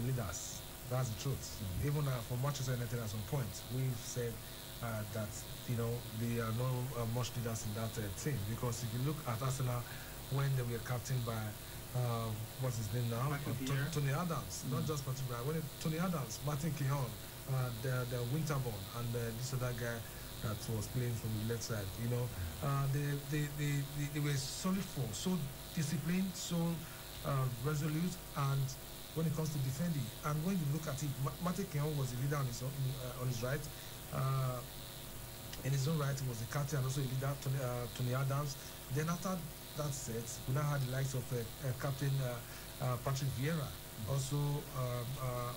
S2: leaders. That's the truth. Even for Manchester United at some point, we've said that there are no much leaders in that team, because if you look at Arsenal when they were captained by what's his name now, Tony Adams, not just Patrick Vieira, when Tony Adams, Martin Keown, the Winterborn, and this other guy that was playing from the left side, they were solid force, so disciplined, so resolute, and when it comes to defending. And when you look at it, Martin Keown was the leader on his right. In his own right, he was the captain and also a leader, Tony Adams. Then after that set, we now had the likes of Captain Patrick Vieira, also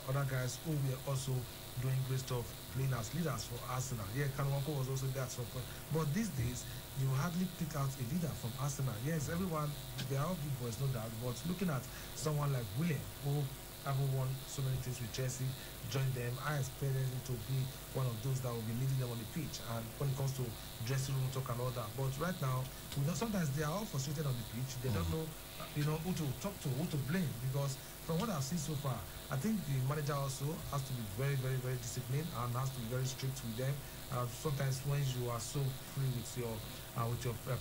S2: other guys who were also doing great stuff, playing as leaders for Arsenal. Yeah, Kanwanko was also there at some point. But these days, you hardly pick out a leader from Arsenal. Yes, everyone, they are all big boys, no doubt. But looking at someone like Willian, who haven't won so many things with Chelsea, joined them, I expected him to be one of those that will be leading them on the pitch. And when it comes to dressing room talk and all that. But right now, sometimes they are all frustrated on the pitch. They don't know, who to talk to, who to blame. Because from what I've seen so far, I think the manager also has to be very, very, very disciplined and has to be very strict with them. Sometimes when you are so free with your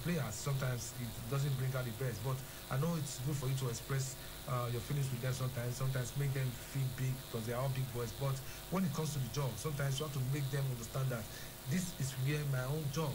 S2: players, sometimes it doesn't bring out the best. But I know it's good for you to express your feelings with them sometimes make them feel big, because they are all big boys. But when it comes to the job, sometimes you have to make them understand that this is where my own job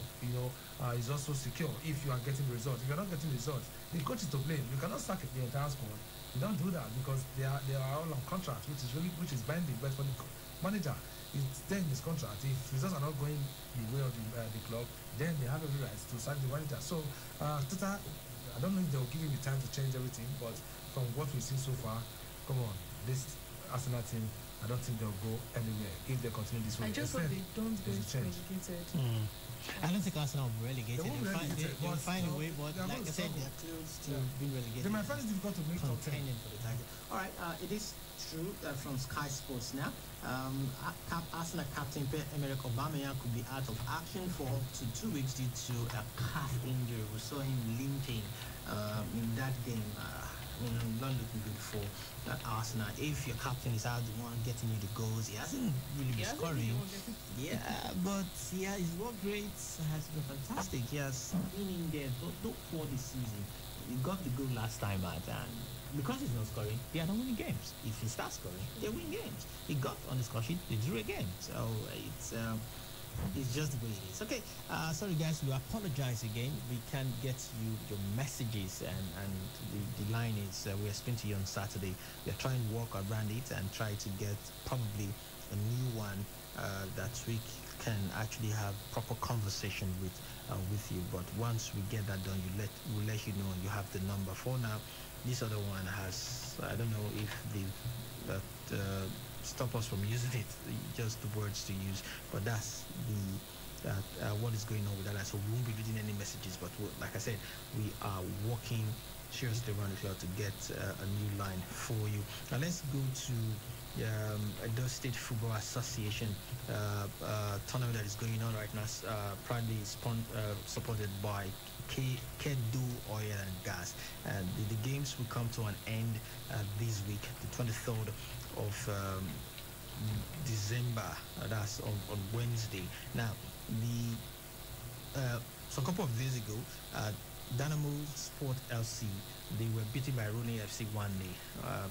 S2: is also secure. If you are getting results, if you're not getting results, the coach is to blame. You cannot sack the entire squad. You don't do that, because they are all on contract, which is binding. But for the manager, it's there in his contract. If results are not going the way of the club, then they have every right to sack the manager. So, Tata, I don't know if they'll give him the time to change everything, but from what we've seen so far, come on, this Arsenal team, I don't think they'll go anywhere if they continue this way.
S3: I just hope they don't get relegated.
S1: I don't think Arsenal will be relegated.
S2: They won't relegate,
S1: They'll find a
S2: but
S1: way, but
S2: they're
S1: like I
S2: gonna
S1: said,
S2: struggle.
S1: they're close to being relegated.
S2: They might find it difficult to make top 10.
S12: Contending for the title. All right, it is true from Sky Sports now. Arsenal captain Pierre-Emerick Aubameyang could be out of action for up to 2 weeks due to a calf injury. We saw him limping in that game. Not looking good for Arsenal. If your captain is out the one getting you the goals, he hasn't really been scoring. Yeah, but yeah, his work rate has been fantastic. He has been in there top 4 this season. He got the goal last time out, and because he's not scoring, they are not winning games. If he starts scoring, they win games. He got on the score sheet, they drew again. So it's just the way it is. Okay, sorry guys, we apologize again. We can't get you your messages, and the line is we explained to you on Saturday. We are trying to work around it and try to get probably a new one that we can actually have proper conversation with you. But once we get that done, we'll let you know. You have the number. For now, this other one has, I don't know if they've stop us from using it, just the words to use, but that's what is going on with that line. So we won't be reading any messages, but like I said, we are working seriously around the field to get a new line for you. Now let's go to Edo State Football Association tournament that is going on right now, proudly supported by Kedu Oil and Gas. And the games will come to an end this week, the 23rd of December. That's on Wednesday. Now, so a couple of days ago, Dynamo Sport LC, they were beaten by Rooney FC 1-0.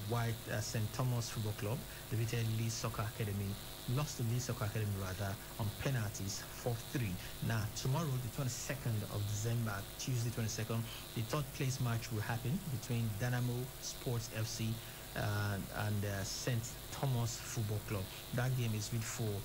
S12: While St. Thomas Football Club defeated Lee Soccer Academy, lost to Lee Soccer Academy rather, on penalties 4-3. Now, tomorrow, the 22nd of December, Tuesday 22nd, the third place match will happen between Dynamo Sports FC and St. Thomas Football Club. That game is with for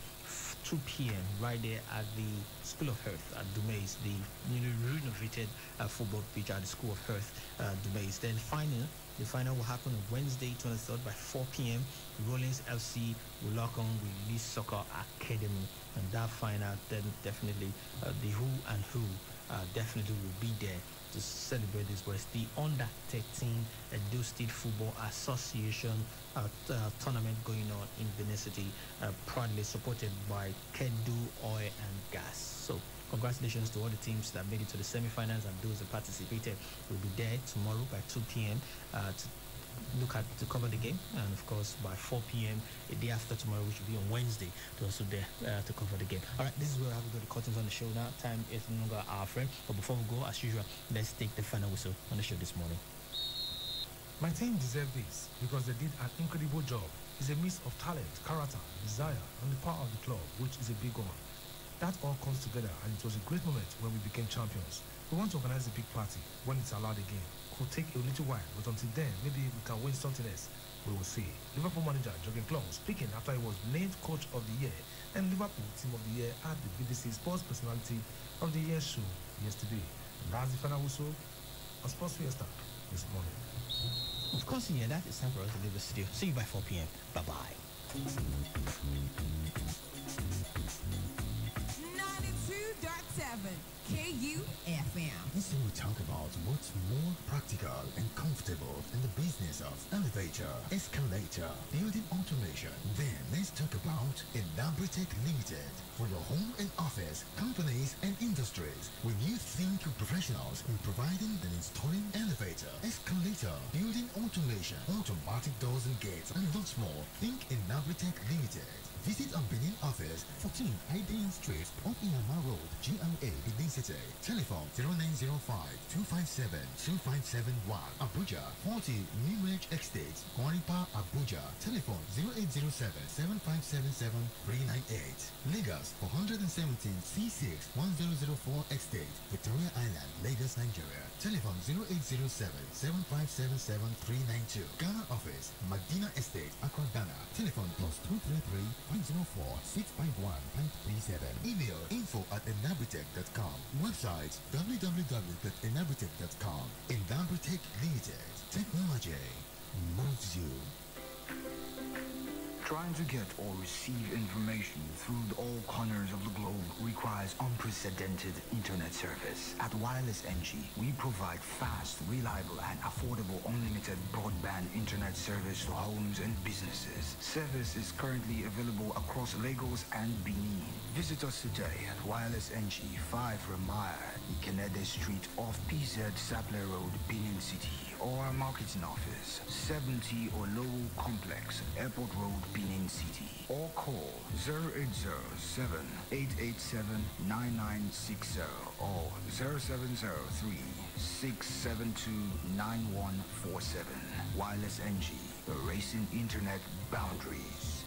S12: 2 p.m. right there at the School of Health at Dumais, the newly renovated football pitch at the School of Health Dumais. Then the final will happen on Wednesday 23rd by 4 p.m. Rollins FC will lock on with Lee Soccer Academy, and that final then definitely the who and who definitely will be there to celebrate this. But it's the Under-13 Edo State Football Association tournament going on in Benin City, proudly supported by Kedu Oil and Gas. So congratulations to all the teams that made it to the semi-finals and those that participated. Will be there tomorrow by 2 p.m. To cover the game, and of course by 4 p.m. a day after tomorrow, which will be on Wednesday, to also there to cover the game. All right, this is where I have to go. The curtains on the show now. Time is no longer our friend, but before we go, as usual, let's take the final whistle on the show this morning.
S2: My team deserve this because they did an incredible job. It's a mix of talent, character, desire, and the power of the club, which is a big one. That all comes together, and it was a great moment when we became champions. We want to organize a big party when it's allowed again. Could take a little while, but until then, maybe we can win something else. We will see. Liverpool manager Jurgen Klopp speaking after he was named coach of the year and Liverpool team of the year at the BBC Sports Personality of the Year show yesterday. And that's the final whistle on Sports Fiesta this morning.
S1: Of course, yeah, that is time for us to leave the studio. See you by 4 p.m. Bye-bye.
S9: 92.7 KUFM.
S5: This time we talk about what's more practical and comfortable in the business of elevator, escalator, building automation. Then let's talk about Enabritech Limited. For your home and office, companies and industries, when you think of professionals in providing and installing elevator, escalator, building automation, automatic doors and gates, and lots more, think Enabritech Limited. Visit our Benin office, 14 Idean Street, off Inama Road, GMA, Benin City. Telephone 0905-257-2571. Abuja, 40 New Age Estates, Kwaripa, Abuja. Telephone 0807-7577-398. Lagos, 417 C6 1004 Estate, Victoria Island, Lagos, Nigeria. Telephone 0807-7577-392. Ghana office, Medina Estate, Accra, Ghana. Telephone +233 104-651-37. Email info@enabritech.com. Website www.enabritech.com. Enabritech Limited. Technology moves you.
S13: Trying to get or receive information through all corners of the globe requires unprecedented internet service. At Wireless NG, we provide fast, reliable, and affordable unlimited broadband internet service to homes and businesses. Service is currently available across Lagos and Benin. Visit us today at Wireless NG, 5 Ramire, Ikenede Street off PZ Sapler Road, Benin City, or our marketing office, 70 Olowo Complex, Airport Road, Benin City, or call 0807-887-9960 or 0703-672-9147. Wireless NG, erasing internet boundaries.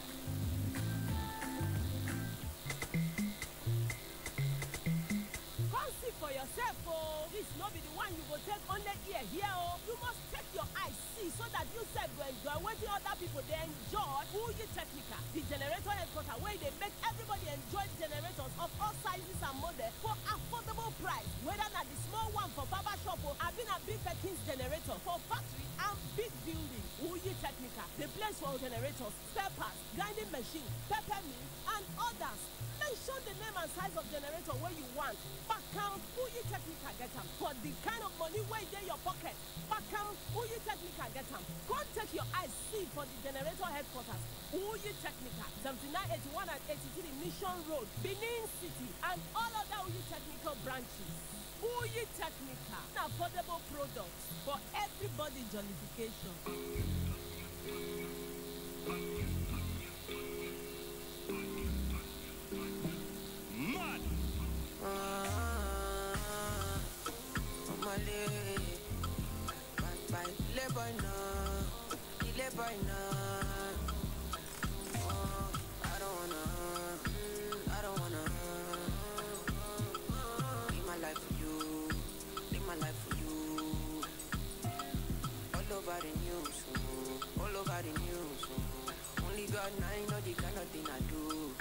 S4: Come see for yourself, oh. This not be the one you go take on the ear here, oh. You must take your eyes see so that you self go enjoy what the other people they enjoy. Who you Technica, the generator headquarter where they make everybody enjoy generators of all sizes and models for affordable price. Whether not the small one for barber shop or having a big Perkins generator for factory and big building. Who you Technica, the place for generators, spare parts, grinding machine, pepper mill, and others. Mention the name and size of generator where you want. Bacam, who you Technica get them. For the kind of money where in your pocket. Bacam, who you Technica get them. Go take your eyes see for the generator headquarters. Who you Technica, 7981 and 83 Mission Road, Benin City, and all other Who you Technical branches. Who you Technica, affordable products for everybody jollification.
S8: Mad. I don't wanna live my life for you, live my life for you. All over the news, all over the news. Only God and I know the kind of thing I do,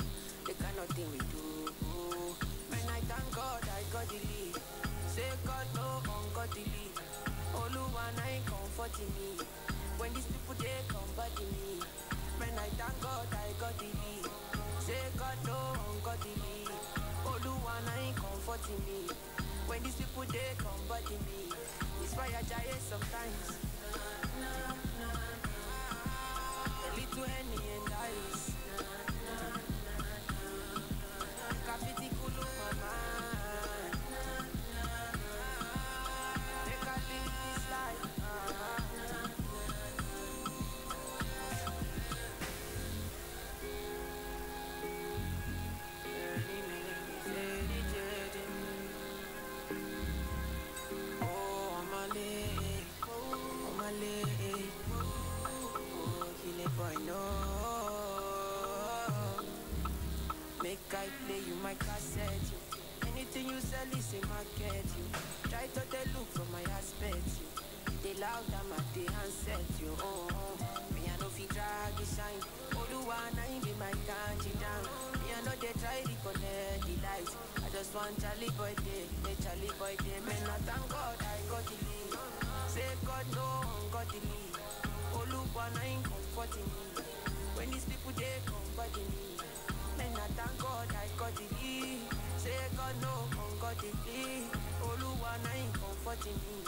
S8: the kind of thing we do. When I thank God, I got the lead. Say God no ungodly. Oluwan I comforting me. When these people they combating me. When I thank God, I got the lead. Say God no ungodly. Oluwan I comforting me. When these people they combating me. It's why I die sometimes. A little Henny and ice. Graffiti cool my mind. Make I live this life. Oh, I'm a late. Oh, kill it boy, no. Make I play you my cassette, you. Anything you sell is a market, you. Try to they look from my aspect, you. They loud them at the handset, you. Oh, me I know fi drag the shine. Oluwan I be my country down. Me I know they try to connect the lights. I just want Charlie boy day, Charlie boy day. Man, I thank God I got the lead. Say God no, got the lead. Oluwan I comforting me. When these people they comforting me. Man, I thank God I got the lead. Say God no, got the lead. Oluwan I comforting me.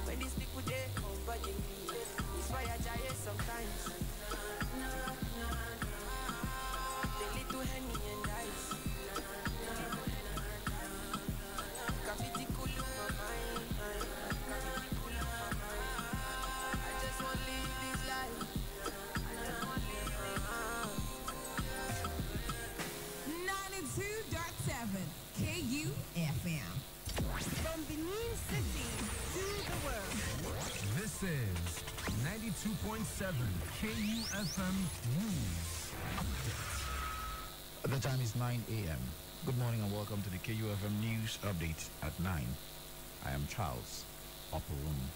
S8: When these people they comforting me. It's why I die sometimes. The little Henny and ice. Graffiti cool my mind. I just want to live this life. I just want to live it.
S9: 92.7 KUFM.
S4: From Benin City to the world.
S14: This is 92.7 KUFM News Update.
S15: The time is 9 a.m. Good morning and welcome to the KUFM News Update at 9. I am Charles Oporum.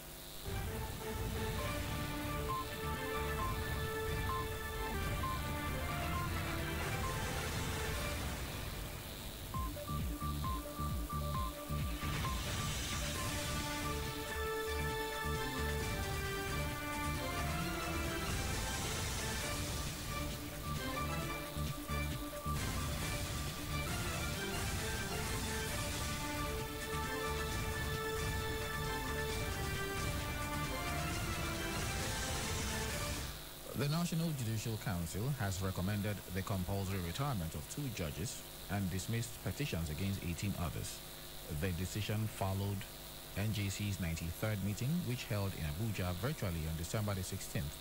S15: The National Judicial Council has recommended the compulsory retirement of 2 judges and dismissed petitions against 18 others. The decision followed NJC's 93rd meeting, which held in Abuja virtually on December the 16th.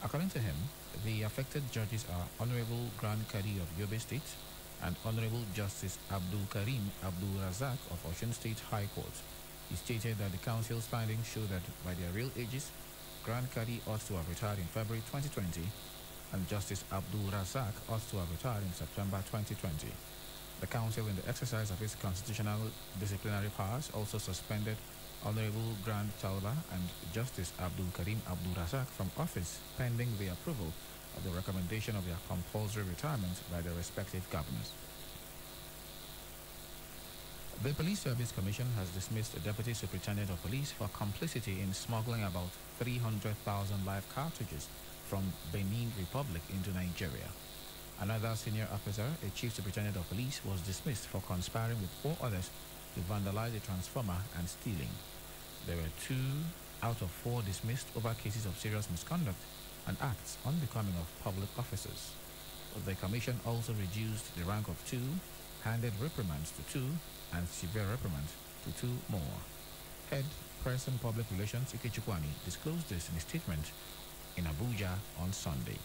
S15: According to him, the affected judges are Honorable Grand Kadi of Yobe State and Honorable Justice Abdul Karim Abdul Razak of Osun State High Court. He stated that the council's findings show that by their real ages, Grand Kadi ought to have retired in February 2020 and Justice Abdul Razak ought to have retired in September 2020. The council, in the exercise of its constitutional disciplinary powers, also suspended Honorable Grand Talba and Justice Abdul Karim Abdul Razak from office pending the approval of the recommendation of their compulsory retirement by their respective governors. The Police Service Commission has dismissed the Deputy Superintendent of Police for complicity in smuggling about 300,000 live cartridges from Benin Republic into Nigeria. Another senior officer, a Chief Superintendent of Police, was dismissed for conspiring with 4 others to vandalize a transformer and stealing. There were 2 out of 4 dismissed over cases of serious misconduct and acts unbecoming of public officers. The Commission also reduced the rank of 2, handed reprimands to 2, and severe reprimands to 2 more. Head Press and Public Relations Ikechukwani disclosed this in a statement in Abuja on Sunday.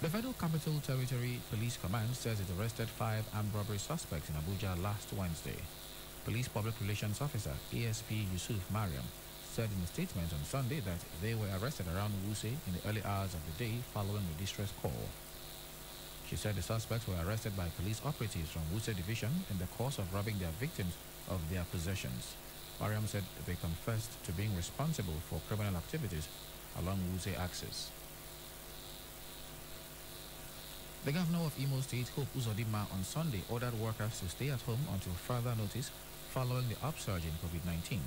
S15: The Federal Capital Territory Police Command says it arrested 5 armed robbery suspects in Abuja last Wednesday. Police Public Relations Officer ASP Yusuf Mariam said in a statement on Sunday that they were arrested around Wuse in the early hours of the day following a distress call. She said the suspects were arrested by police operatives from Wuse Division in the course of robbing their victims of their possessions. Mariam said they confessed to being responsible for criminal activities along Wuse axis. The governor of Imo State, Hope Uzodinma, on Sunday ordered workers to stay at home until further notice following the upsurge in COVID-19.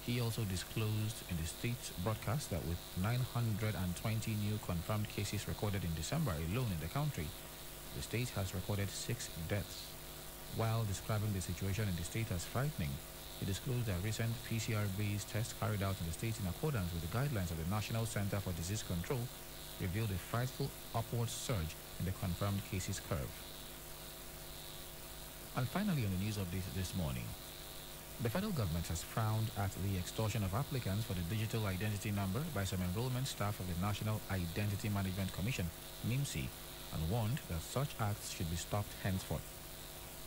S15: He also disclosed in the state broadcast that with 920 new confirmed cases recorded in December alone in the country, the state has recorded 6 deaths. While describing the situation in the state as frightening, he disclosed that recent PCR-based tests carried out in the state in accordance with the guidelines of the National Center for Disease Control revealed a frightful upward surge in the confirmed cases curve. And finally, on the news update this morning, the federal government has frowned at the extortion of applicants for the digital identity number by some enrollment staff of the National Identity Management Commission, NIMSI, and warned that such acts should be stopped henceforth.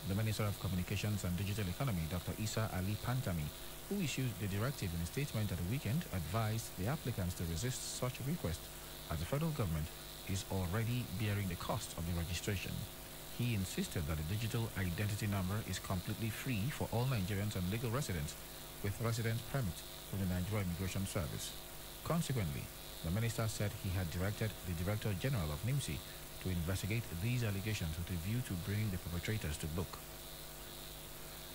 S15: The Minister of Communications and Digital Economy, Dr. Isa Ali Pantami, who issued the directive in a statement at the weekend, advised the applicants to resist such requests as the federal government is already bearing the cost of the registration. He insisted that the digital identity number is completely free for all Nigerians and legal residents with residence permit from the Nigeria Immigration Service. Consequently, the minister said he had directed the Director General of NIMSI to investigate these allegations with a view to bringing the perpetrators to book.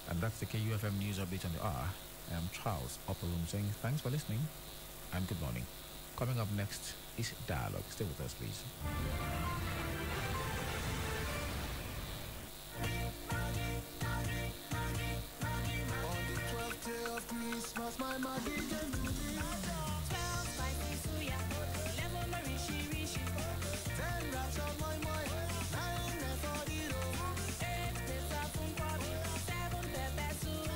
S15: And that's the KUFM News Update on the hour. I am Charles Opalum saying thanks for listening and good morning. Coming up next is Dialogue. Stay with us, please.
S8: Christmas, my Maggie can do me. 12 spicy suya, 11 rishi. 10 wraps on my mind, 9 efodiro. 8 pizza from Kwabi, 7 pepper soup,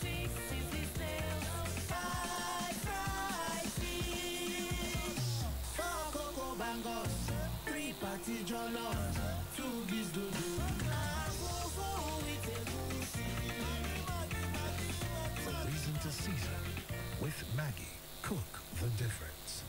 S8: 6 sissy snails, 5 fried fish, 4 cocoa bangos, 3 party jollof, 2 giz dodo.
S7: Reason to season with Maggie. Cook the difference.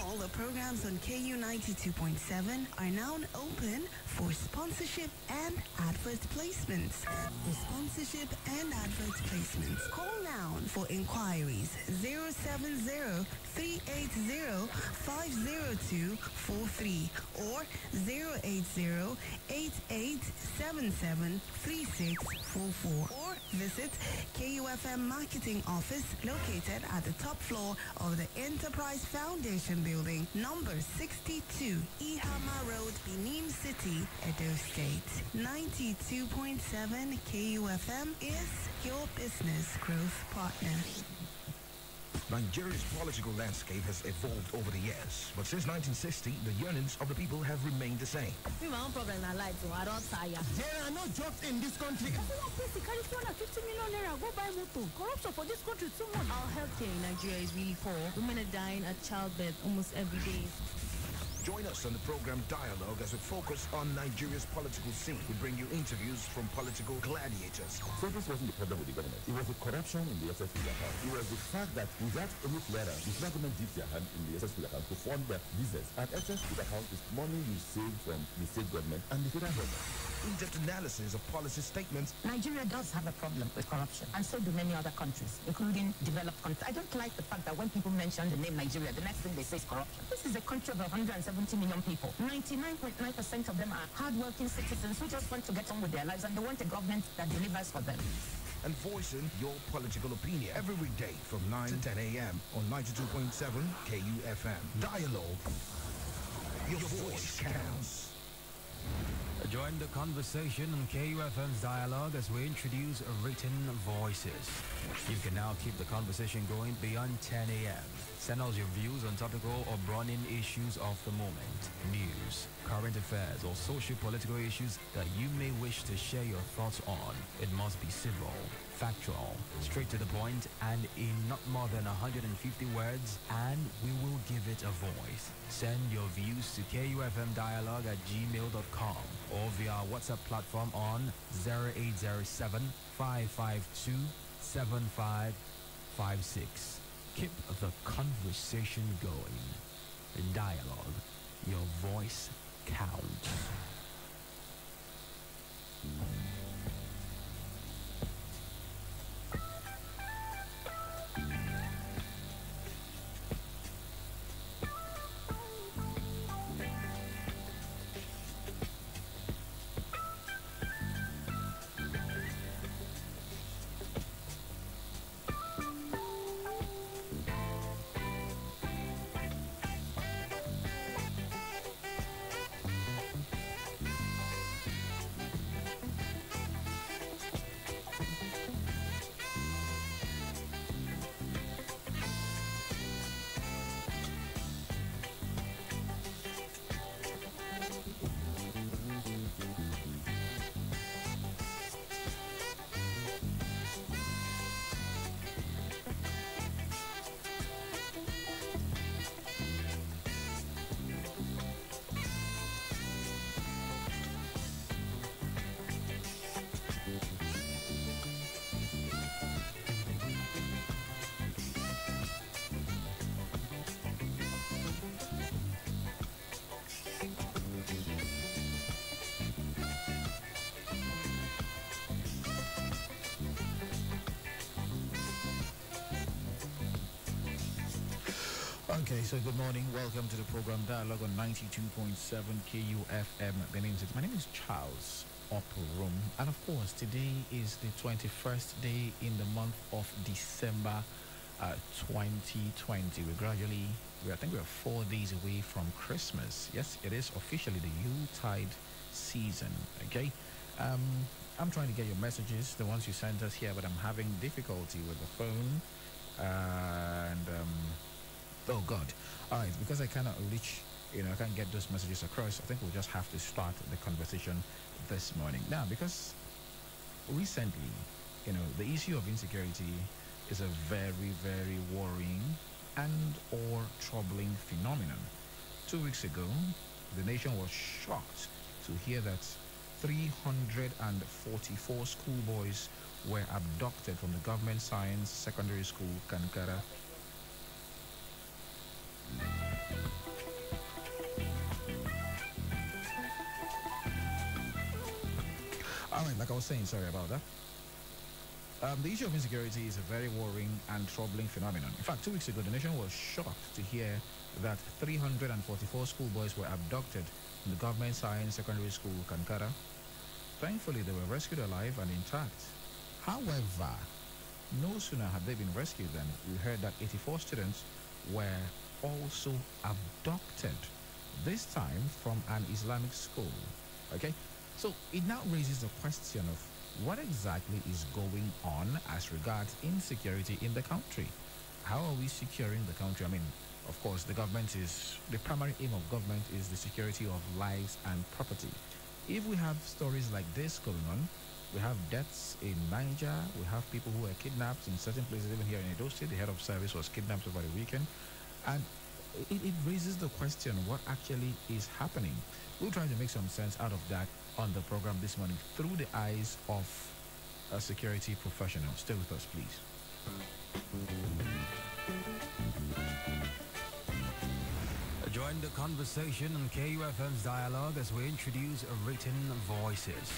S16: All the programs on KU 92.7 are now open for sponsorship and advert placements. For sponsorship and advert placements, call now for inquiries 070-380-50243 or 080-8877-3644 or visit KUFM Marketing Office located at the top floor of the Enterprise Foundation Building, number 62, Ihama Road, Benin City, Edo State. 92.7 KUFM is your business growth partner.
S17: Nigeria's political landscape has evolved over the years, but since 1960, the yearnings of the people have remained the same.
S11: Me, my own problem I like to. I don't tire.
S7: There are no jobs in this country.
S11: Everyone pays to carry 250 million naira. Go buy motor. Corruption for this country too much. Our healthcare in Nigeria is really poor. Women are dying at childbirth almost every day.
S17: Join us on the program Dialogue as we focus on Nigeria's political scene. We bring you interviews from political gladiators.
S18: So this wasn't the problem with the government. It was the corruption in the SSP account. It was the fact that without any clearance, the federal government dips their hand in the SSP account to fund their business. And SSP account is money you save from the state government and the federal government.
S17: In-depth analysis of policy statements.
S19: Nigeria does have a problem with corruption, and so do many other countries, including developed countries. I don't like the fact that when people mention the name Nigeria, the next thing they say is corruption. This is a country of 170 million people. 99.9% of them are hardworking citizens who just want to get on with their lives, and they want a government that delivers for them.
S17: And voicing your political opinion every weekday from 9 to 10 a.m. on 92.7 KUFM. Dialogue. Your voice counts.
S14: Join the conversation on KUFM's Dialogue as we introduce written voices. You can now keep the conversation going beyond 10 a.m. Send us your views on topical or burning issues of the moment, news, current affairs, or social-political issues that you may wish to share your thoughts on. It must be civil, factual, straight to the point, and in not more than 150 words, and we will give it a voice. Send your views to kufmdialogue@gmail.com or via our WhatsApp platform on 0807 552 7556. Keep the conversation going. In Dialogue, your voice counts.
S15: Okay, so good morning. Welcome to the program Dialogue on 92.7 KUFM. My name is Charles Oporum. And of course, today is the 21st day in the month of December 2020. I think we're 4 days away from Christmas. Yes, it is officially the Yuletide season. Okay. I'm trying to get your messages, the ones you sent us here, but I'm having difficulty with the phone. Oh God. All right, because I cannot reach, I can't get those messages across, I think we'll just have to start the conversation this morning. Now, because recently, the issue of insecurity is a very, very worrying and or troubling phenomenon. 2 weeks ago, the nation was shocked to hear that 344 schoolboys were abducted from the Government Science Secondary School, Kankara. All right, like I was saying, sorry about that. The issue of insecurity is a very worrying and troubling phenomenon. In fact, 2 weeks ago, the nation was shocked to hear that 344 schoolboys were abducted from the Government Science Secondary School, Kankara. Thankfully, they were rescued alive and intact. However, no sooner had they been rescued than we heard that 84 students were also abducted, this time from an Islamic school. Okay, so it now raises the question of what exactly is going on as regards insecurity in the country. how are we securing the country? I mean, of course, the primary aim of government is the security of lives and property. If we have stories like this going on, we have deaths in Niger, we have people who were kidnapped in certain places, even here in Edo State, the head of service was kidnapped over the weekend. And it raises the question, what actually is happening? We'll try to make some sense out of that on the program this morning through the eyes of a security professional. Stay with us, please.
S14: Join the conversation on KUFM's dialogue as we introduce written voices.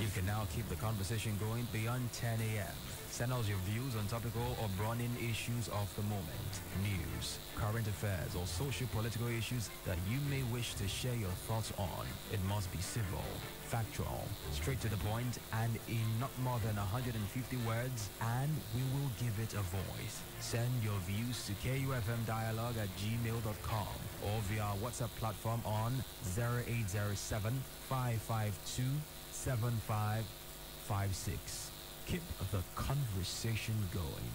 S14: You can now keep the conversation going beyond 10 a.m. Send us your views on topical or burning issues of the moment, news, current affairs, or social-political issues that you may wish to share your thoughts on. It must be civil, factual, straight to the point, and in not more than 150 words, and we will give it a voice. Send your views to kufmdialogue@gmail.com or via our WhatsApp platform on 0807 552 7556. Keep the conversation going.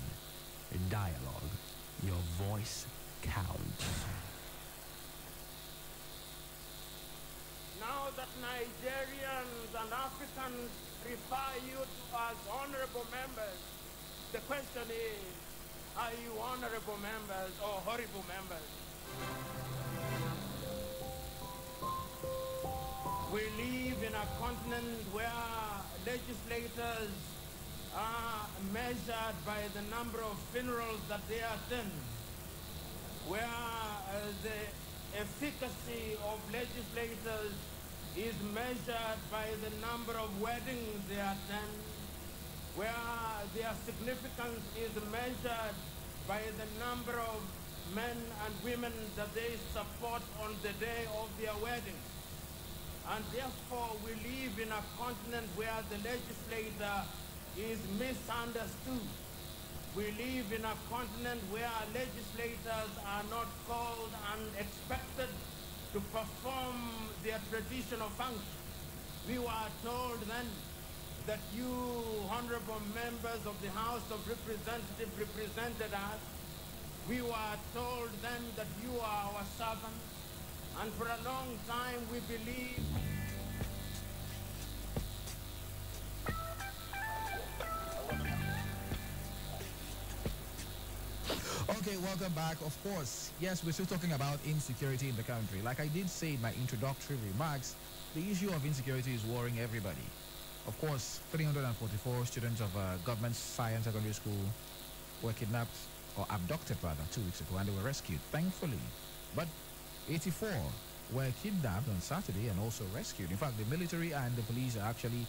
S14: In dialogue, your voice counts.
S20: Now that Nigerians and Africans refer you to as honorable members, the question is, are you honorable members or horrible members? We live in a continent where legislators are measured by the number of funerals that they attend, where the efficacy of legislators is measured by the number of weddings they attend, where their significance is measured by the number of men and women that they support on the day of their wedding. And therefore we live in a continent where the legislator is misunderstood. We live in a continent where legislators are not called and expected to perform their traditional function. We were told then that you honorable members of the House of Representatives represented us. We were told then that you are our servants. And for a long time we believed.
S15: Okay, welcome back. Of course, yes, we're still talking about insecurity in the country. Like I did say in my introductory remarks, the issue of insecurity is worrying everybody. Of course, 344 students of Government Science Secondary School were kidnapped, or abducted rather, 2 weeks ago, and they were rescued, thankfully. But 84 were kidnapped on Saturday and also rescued. In fact, the military and the police are actually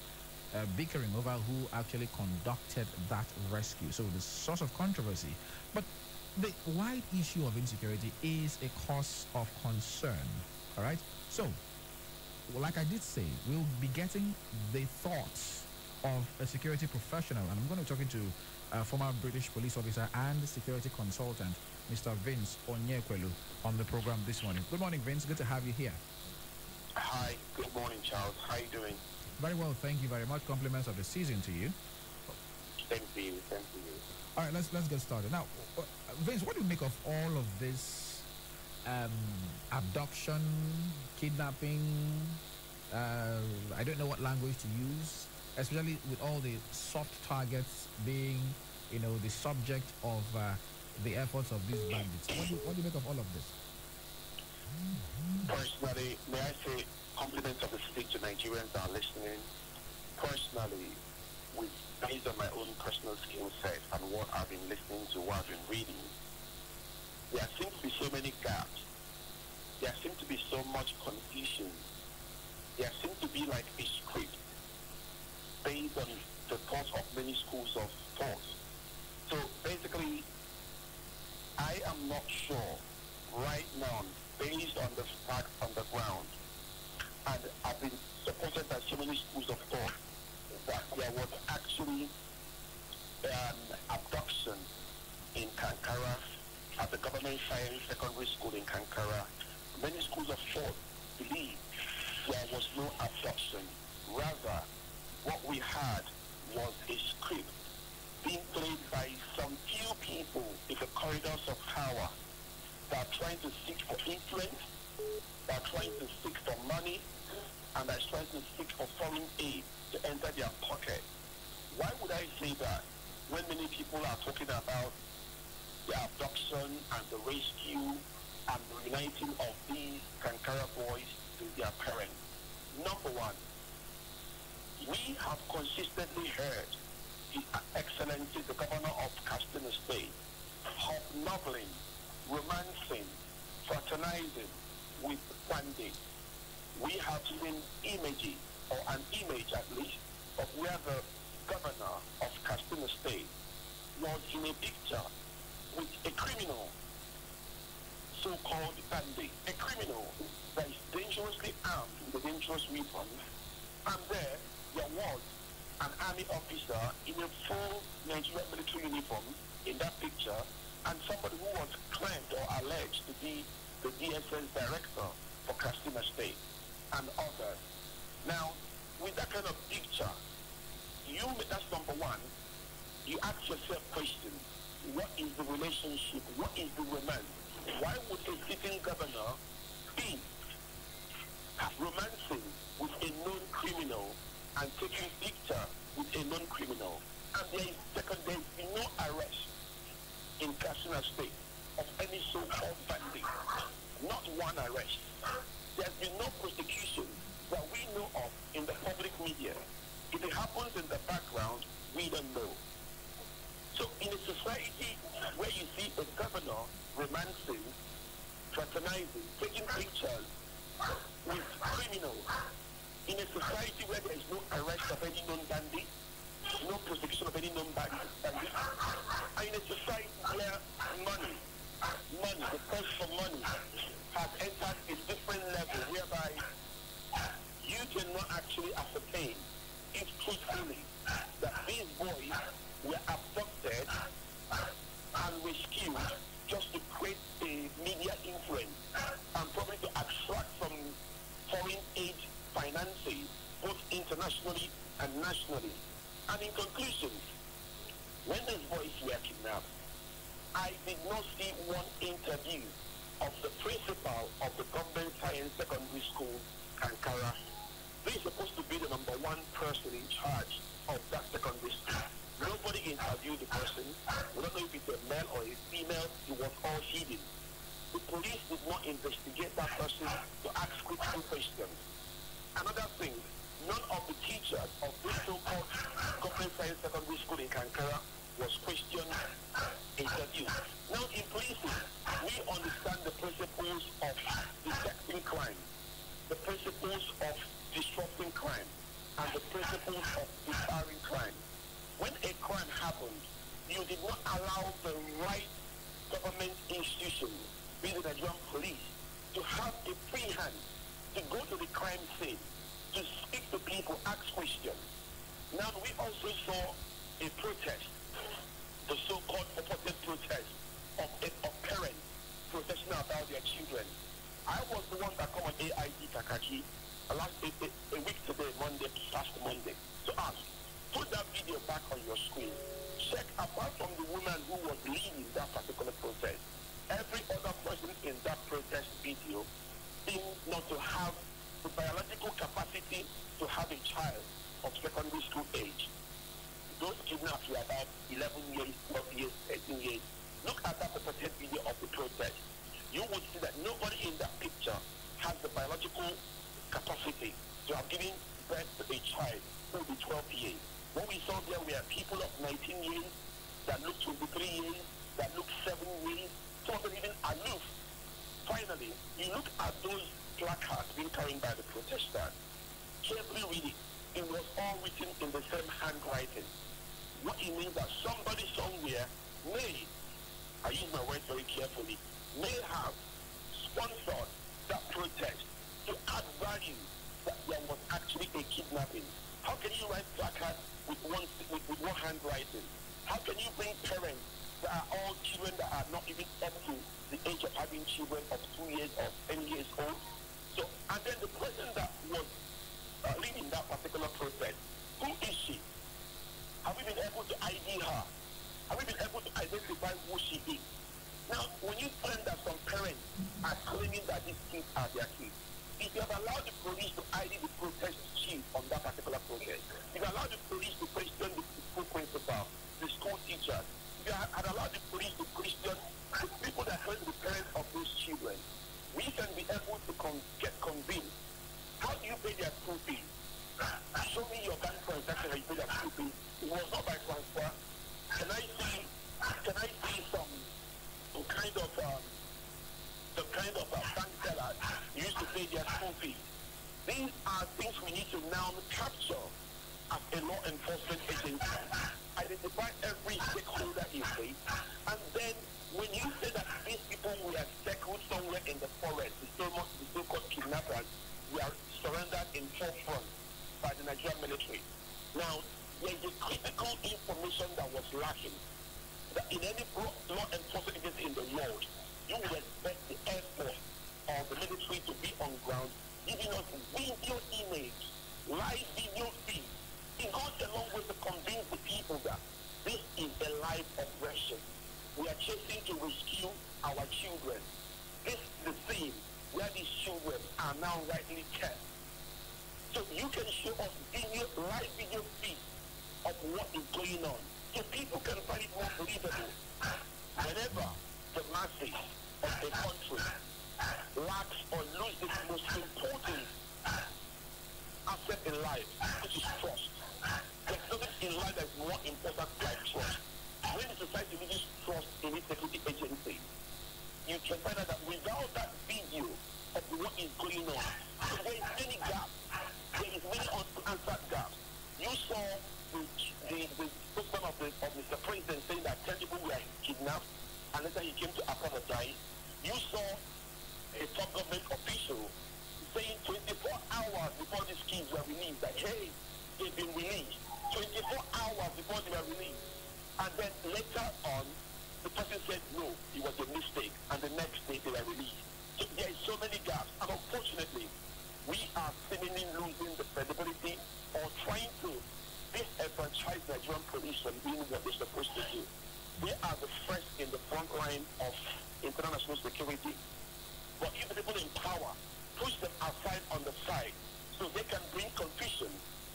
S15: bickering over who actually conducted that rescue. So the source of controversy. But the wide issue of insecurity is a cause of concern. All right? So, like I did say, we'll be getting the thoughts of a security professional. And I'm going to be talking to a former British police officer and security consultant, Mr. Vince Onyekwelu, on the program this morning. Good morning, Vince. Good to have you here.
S21: Hi. Good morning, Charles. How are you doing?
S15: Very well, thank you very much. Compliments of the season to you.
S21: Thank you. Thank you.
S15: All right, let's get started. Now, Vince, what do you make of all of this abduction, kidnapping? I don't know what language to use, especially with all the soft targets being, the subject of the efforts of these bandits. What do you make of all of this?
S21: Personally, may I say compliments of the state to Nigerians that are listening. Personally, based on my own personal skill set and what I've been listening to, what I've been reading, there seems to be so many gaps. There seems to be so much confusion. There seems to be like a script based on the thoughts of many schools of thought. So basically, I am not sure right now, based on the facts on the ground, and I've been supported by so many schools of thought, that there was actually an abduction in Kankara at the Government Science Secondary School in Kankara. Many schools of thought believe there was no abduction. Rather, what we had was a script being played by some few people in the corridors of power that are trying to seek for influence, that are trying to seek for money, and that are trying to seek for foreign aid to enter their pocket. Why would I say that when many people are talking about the abduction and the rescue and the reuniting of these Kankara boys to their parents? Number one, we have consistently heard His Excellency, the Governor of Katsina State, hobnobbling, romancing, fraternizing with Wande. We have seen images, or an image at least, of where the Governor of Katsina State was in a picture with a criminal, so-called Wande, a criminal that is dangerously armed with a dangerous weapon, and there was an army officer in a full Nigerian military uniform in that picture, and somebody who was claimed or alleged to be the DSS director for Katsina State and others. Now, with that kind of picture, that's number one, you ask yourself questions. What is the relationship? What is the romance? Why would a sitting governor be romancing with a known criminal and taking picture with a known criminal? And there is no arrest in Katsina State of any so-called bandit. Not one arrest. There's been no prosecution that we know of in the public media. If it happens in the background, we don't know. So in a society where you see a governor romancing, fraternizing, taking pictures with criminals, in a society where there is no arrest of any known bandit, no prosecution of any known bandit, and in a society where money, the quest for money has entered a different level whereby you cannot actually ascertain if truthfully that these boys were abducted and rescued just to create a media influence and probably to attract from foreign aid finances, both internationally and nationally. And in conclusion, when these boys were kidnapped, I did not see one interview of the principal of the government science secondary school, Kankara. They are supposed to be the number one person in charge of that secondary school. Nobody interviewed the person. We don't know if it's a male or a female. It was all hidden. The police did not investigate that person to ask critical questions. Another thing, none of the teachers of this so-called government science secondary school in Kankara was questioned, interviewed. Now in policing, we understand the principles of detecting crime, the principles of disrupting crime, and the principles of deterring crime. When a crime happened, you did not allow the right government institutions, be the Nigerian police, to have a free hand to go to the crime scene, to speak to people, ask questions. Now we also saw a protest, the so-called purported protest of parents protesting about their children. I was the one that called AIG Kakaki a week today, last Monday, to ask, put that video back on your screen. Check, apart from the woman who was leading that particular protest, every other person in that protest video seemed not to have the biological capacity to have a child of secondary school age. Those kidnapped were about 11 years, 12 years, 18 years. Look at that purported video of the protest. You would see that nobody in that picture has the biological capacity to have given birth to a child who will be 12 years. What we saw there were people of 19 years, that look 23 years, that look 7 years, some of them even aloof. Finally, you look at those placards being carried by the protesters. Carefully read it. It was all written in the same handwriting. What it means that somebody somewhere may, I use my words very carefully, may have sponsored that protest to add value that there was actually a kidnapping. How can you write placards with one handwriting? How can you bring parents that are all children that are not even up to the age of having children of 2 years or 10 years old? So, and then the person that was leading that particular protest, who is she? Have we been able to ID her? Have we been able to identify who she is? Now, when you find that some parents are claiming that these kids are their kids, if you have allowed the police to ID the protest chief on that particular protest, if you allowed the police to question the school principal, the school teachers, if you had allowed the police to question the people that hurt the parents of those children, we can be able to get convinced. How do you pay their school fees? Show me your bank transaction how you pay their school fees. It was not by transfer. Can I see some kind of bank tellers used to pay their school fees? These are things we need to now capture as a law enforcement agency. Identify every stakeholder in place, and then when you say that these people were settled somewhere in the forest, the so-called kidnappers were surrendered in forefront by the Nigerian military. Now, there is a critical information that was lacking. That in any law enforcement agency in the world, you would expect the Air Force or the military to be on ground, giving us video image, live video feed. It goes a long way to convince the people that this is a live operation. We are chasing to rescue our children. This is the scene where these children are now rightly kept. So you can show us live video feed of what is going on, so people can find it more believable. Whenever the masses of a country lacks or lose the most important asset in life, which is trust. There's nothing in life that is more important like trust. When the society loses trust in its security agency, you can find out that without that video of what is going on, so there is many gaps. There is many unanswered gaps. You saw the spokesman of Mr. President saying that 10 people were kidnapped, and later he came to apologize. You saw a top government official saying 24 hours before these kids were released that, hey, they've been released. 24 hours before they were released. And then later on, the person said, no, it was a mistake. And the next day they were released. So there is so many gaps. And unfortunately, we are seemingly losing the credibility or trying to disenfranchise Nigerian police from doing what they're supposed to do. They are the first in the front line of international security. But if the people in power push them aside on the side so they can bring confusion,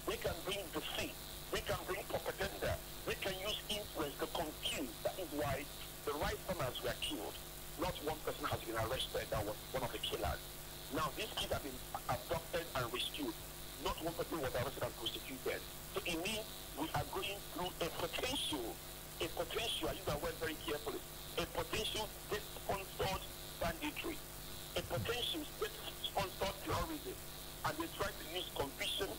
S21: they can bring deceit, they can bring propaganda, they can use influence to confuse. That is why the right farmers were killed. Not one person has been arrested that was one of the killers. Now, these kids have been abducted and rescued. Not one person was arrested and prosecuted. So it means we are going through a potential, I use that word very carefully, a potential state-sponsored banditry, a potential state-sponsored terrorism. And they try to use confusion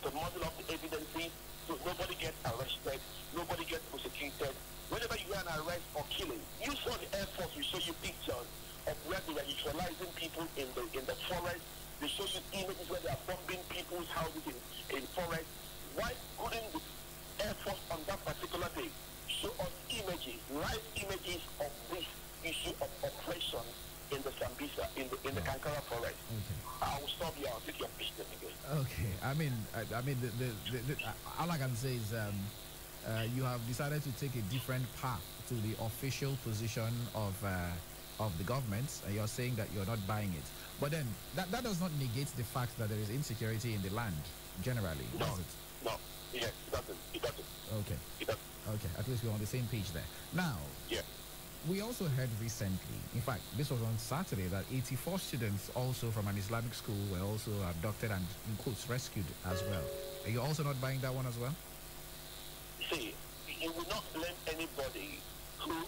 S21: to muddle up the evidences so nobody gets arrested, nobody gets prosecuted. Whenever you hear an arrest or killing, you saw the Air Force will show you pictures of where they were neutralizing people in the forest. They show you images where they are bombing people's houses in forest. Why couldn't the Air Force on that particular day show us images, live images of this issue of oppression in the Sambisa, in the Kankara forest?
S15: Okay.
S21: I will stop here. I'll take your question again.
S15: Okay. I mean, all I can say is you have decided to take a different path to the official position of the government, and you're saying that you're not buying it. But then that does not negate the fact that there is insecurity in the land generally, does it?
S21: No. Yes, it doesn't. It doesn't.
S15: Okay.
S21: It doesn't.
S15: Okay. At least we're on the same page there. Now.
S21: Yeah.
S15: We also heard recently, in fact, this was on Saturday, that 84 students also from an Islamic school were also abducted and, in quotes, rescued as well. Are you also not buying that one as well?
S21: See, you will not blame anybody who,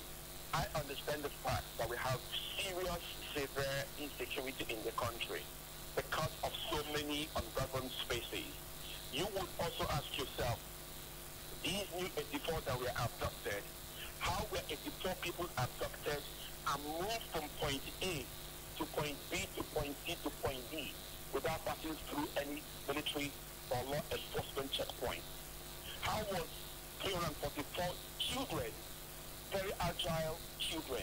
S21: I understand the fact that we have serious, severe insecurity in the country because of so many ungoverned spaces. You would also ask yourself, these new 84 that were abducted, how were 84 people abducted and moved from point A to point B to point C to point D without passing through any military or law enforcement checkpoint? How was 344 children, very agile children,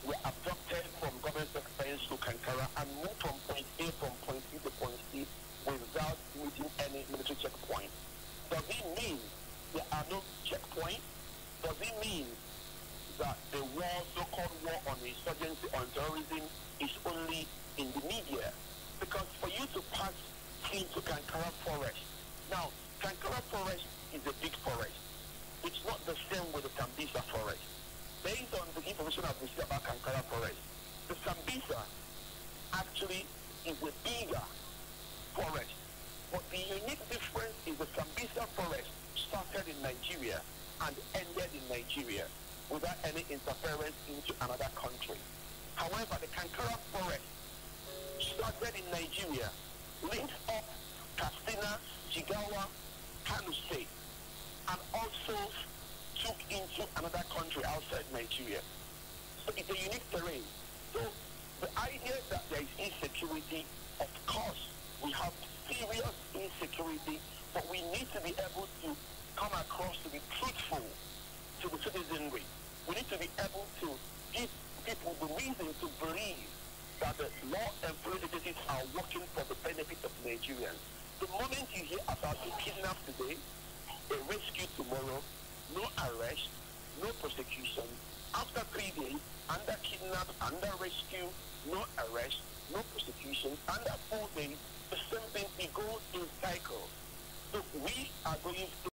S21: were abducted from government secretaries to Kankara and moved from point A from point B to point C without meeting any military checkpoint? Does it mean there are no on terrorism is only in the media. Because for you to pass into Kankara Forest, now, Kankara Forest is a big forest. It's not the same with the Sambisa Forest. Based on the information I've received about Kankara Forest, the Sambisa actually is a bigger forest. But the unique difference is the Sambisa Forest started in Nigeria and ended in Nigeria without any interference into another country. However, the Kankara Forest started in Nigeria, linked up Katsina, Jigawa, Kano State, and also took into another country outside Nigeria. So it's a unique terrain. So the idea that there is insecurity, of course, we have serious insecurity, but we need to be able to come across to be truthful to the citizenry. We need to be able to give people the reason to believe that the law enforcement agencies are working for the benefit of Nigerians. The moment you hear about a kidnap today, a rescue tomorrow, no arrest, no prosecution, after 3 days, under kidnap, under rescue, no arrest, no prosecution, under 4 days, the same thing, it goes in cycles. So we are going to